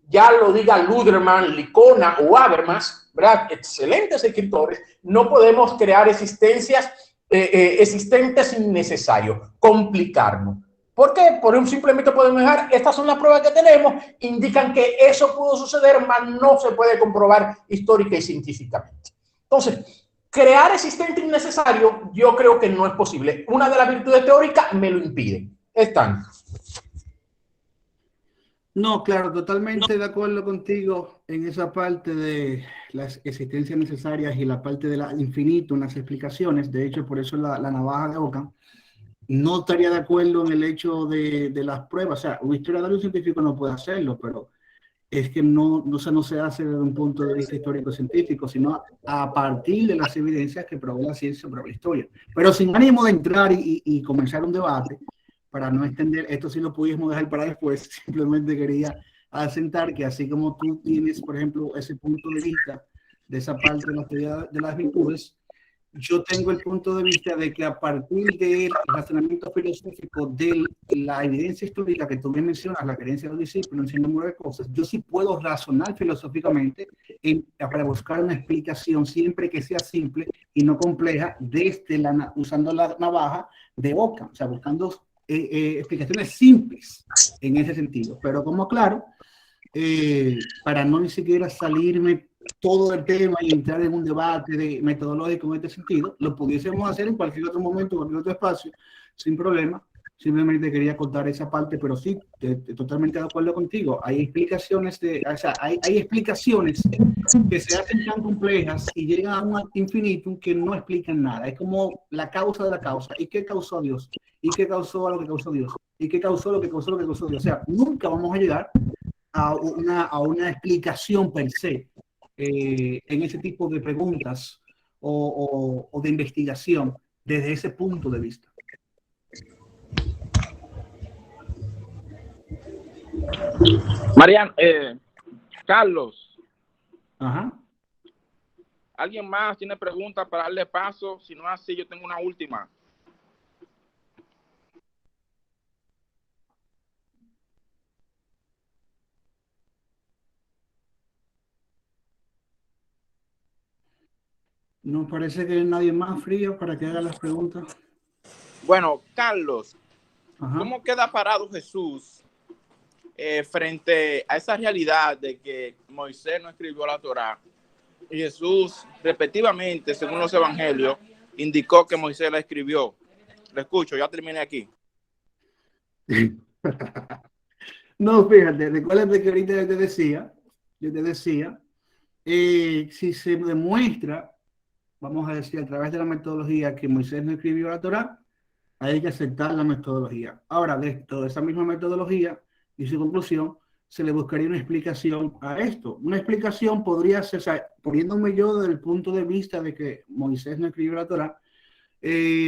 ya lo diga Luderman, Licona o Habermas, ¿verdad? Excelentes escritores, no podemos crear existencias existentes innecesarios, complicarnos. ¿Por qué? Simplemente podemos dejar, estas son las pruebas que tenemos, indican que eso pudo suceder, mas no se puede comprobar histórica y científicamente. Entonces, crear existente innecesario, yo creo que no es posible. Una de las virtudes teóricas me lo impide. Están. No, claro, totalmente de acuerdo contigo en esa parte de las existencias necesarias y la parte del infinito en las explicaciones. De hecho, por eso la navaja de Ockham. No estaría de acuerdo en el hecho de las pruebas. O sea, un historiador y un científico no puede hacerlo, pero es que no se hace desde un punto de vista histórico-científico, sino a partir de las evidencias que provee la ciencia, provee la historia. Pero sin ánimo de entrar y comenzar un debate, para no extender, esto sí lo pudiésemos dejar para después, simplemente quería asentar que así como tú tienes, por ejemplo, ese punto de vista de esa parte de la teoría de las virtudes, yo tengo el punto de vista de que a partir del razonamiento filosófico de la evidencia histórica que tú bien mencionas, la creencia de los discípulos en un número de cosas, yo sí puedo razonar filosóficamente para buscar una explicación siempre que sea simple y no compleja desde usando la navaja de Ockham, o sea, buscando explicaciones simples en ese sentido. Pero como claro, para no ni siquiera salirme todo del tema y entrar en un debate metodológico en este sentido, lo pudiésemos hacer en cualquier otro momento, en cualquier otro espacio, sin problema. Simplemente quería contar esa parte, pero sí, totalmente de acuerdo contigo. Hay explicaciones, hay explicaciones que se hacen tan complejas y llegan a un infinitum que no explican nada. Es como la causa de la causa. ¿Y qué causó a Dios? ¿Y qué causó a lo que causó Dios? ¿Y qué causó lo que causó lo que causó Dios? O sea, nunca vamos a llegar a una explicación per se en ese tipo de preguntas o de investigación desde ese punto de vista. Marian, Carlos. Ajá. ¿Alguien más tiene preguntas para darle paso? Si no es así, yo tengo una última. No parece que hay nadie más frío para que haga las preguntas. Bueno, Carlos, Ajá. ¿Cómo queda parado Jesús frente a esa realidad de que Moisés no escribió la Torá? Y Jesús, repetitivamente, según los evangelios, indicó que Moisés la escribió. Le escucho, ya terminé aquí. No, fíjate, recuérdate que ahorita yo te decía, si se demuestra, vamos a decir, a través de la metodología que Moisés no escribió la Torá, hay que aceptar la metodología. Ahora, de toda esa misma metodología y su conclusión, se le buscaría una explicación a esto. Una explicación podría ser, o sea, poniéndome yo desde el punto de vista de que Moisés no escribió la Torá,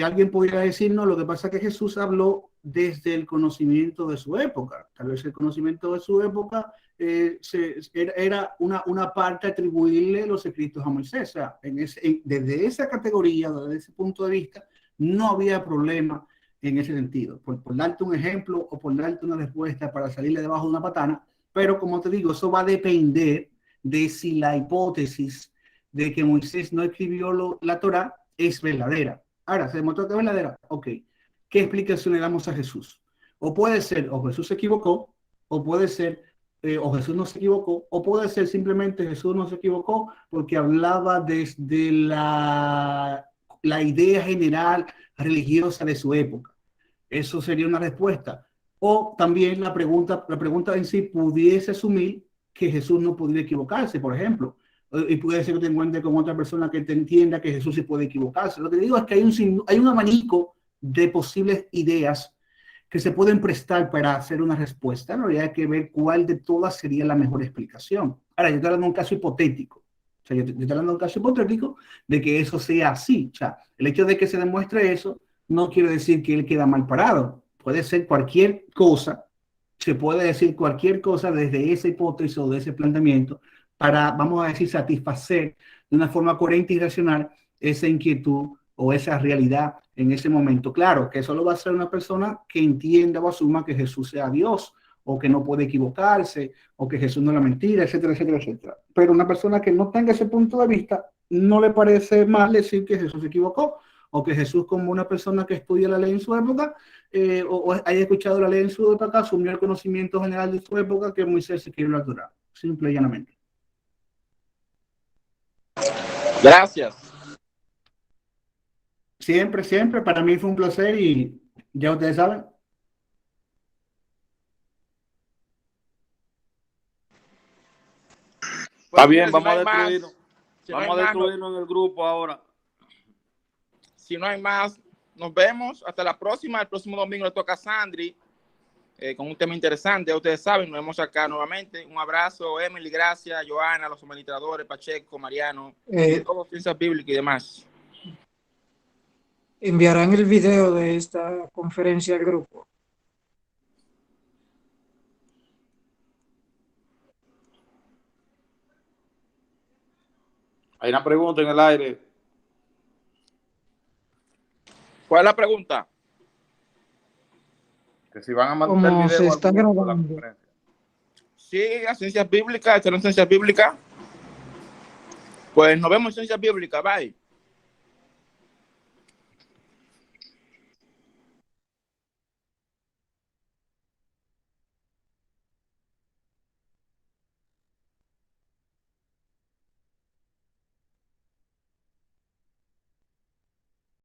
alguien podría decir, no, lo que pasa es que Jesús habló desde el conocimiento de su época. Tal vez el conocimiento de su época era una parte atribuirle los escritos a Moisés. O sea, desde esa categoría, desde ese punto de vista, no había problema en ese sentido. Por darte un ejemplo o por darte una respuesta para salirle debajo de una patana, pero como te digo, eso va a depender de si la hipótesis de que Moisés no escribió la Torá es verdadera. Ahora, ¿se demostró que es verdadera? Ok. ¿Qué explicación le damos a Jesús? O puede ser, o Jesús se equivocó, o puede ser, o Jesús no se equivocó, o puede ser simplemente Jesús no se equivocó porque hablaba desde la idea general religiosa de su época. Eso sería una respuesta. O también la pregunta en sí pudiese asumir que Jesús no podría equivocarse, por ejemplo. Y puede ser que te encuentres con otra persona que te entienda que Jesús sí puede equivocarse. Lo que digo es que hay un abanico de posibles ideas que se pueden prestar para hacer una respuesta, ¿no? Y hay que ver cuál de todas sería la mejor explicación. Ahora, yo estoy hablando de un caso hipotético. O sea, yo estoy hablando de un caso hipotético de que eso sea así. O sea, el hecho de que se demuestre eso no quiere decir que él queda mal parado. Puede ser cualquier cosa, se puede decir cualquier cosa desde esa hipótesis o de ese planteamiento para, vamos a decir, satisfacer de una forma coherente y racional esa inquietud o esa realidad en ese momento. Claro, que eso lo va a hacer una persona que entienda o asuma que Jesús sea Dios, o que no puede equivocarse, o que Jesús no es la mentira, etcétera, etcétera, etcétera. Pero una persona que no tenga ese punto de vista, no le parece mal decir que Jesús se equivocó, o que Jesús, como una persona que estudia la ley en su época, o haya escuchado la ley en su época, asumió el conocimiento general de su época que Moisés escribió la Torá, simple y llanamente. Gracias. Siempre, siempre, para mí fue un placer y ya ustedes saben. Está bien, si vamos no a hay destruirnos. más, si Vamos no a hay más, destruirnos en el grupo ahora. si no hay más, nos vemos. Hasta la próxima. El próximo domingo le toca a Sandri con un tema interesante. Ya ustedes saben, nos vemos acá nuevamente. Un abrazo, Emily, gracias, Joana, los administradores, Pacheco, Mariano, todos ciencias bíblicas y demás. Enviarán el video de esta conferencia al grupo. Hay una pregunta en el aire. ¿Cuál es la pregunta? Que si van a mandar el Como video se al está grupo de la grabando. conferencia. Sí, a ciencias bíblicas, excelente ciencias bíblicas. Pues nos vemos en ciencias bíblicas. Bye.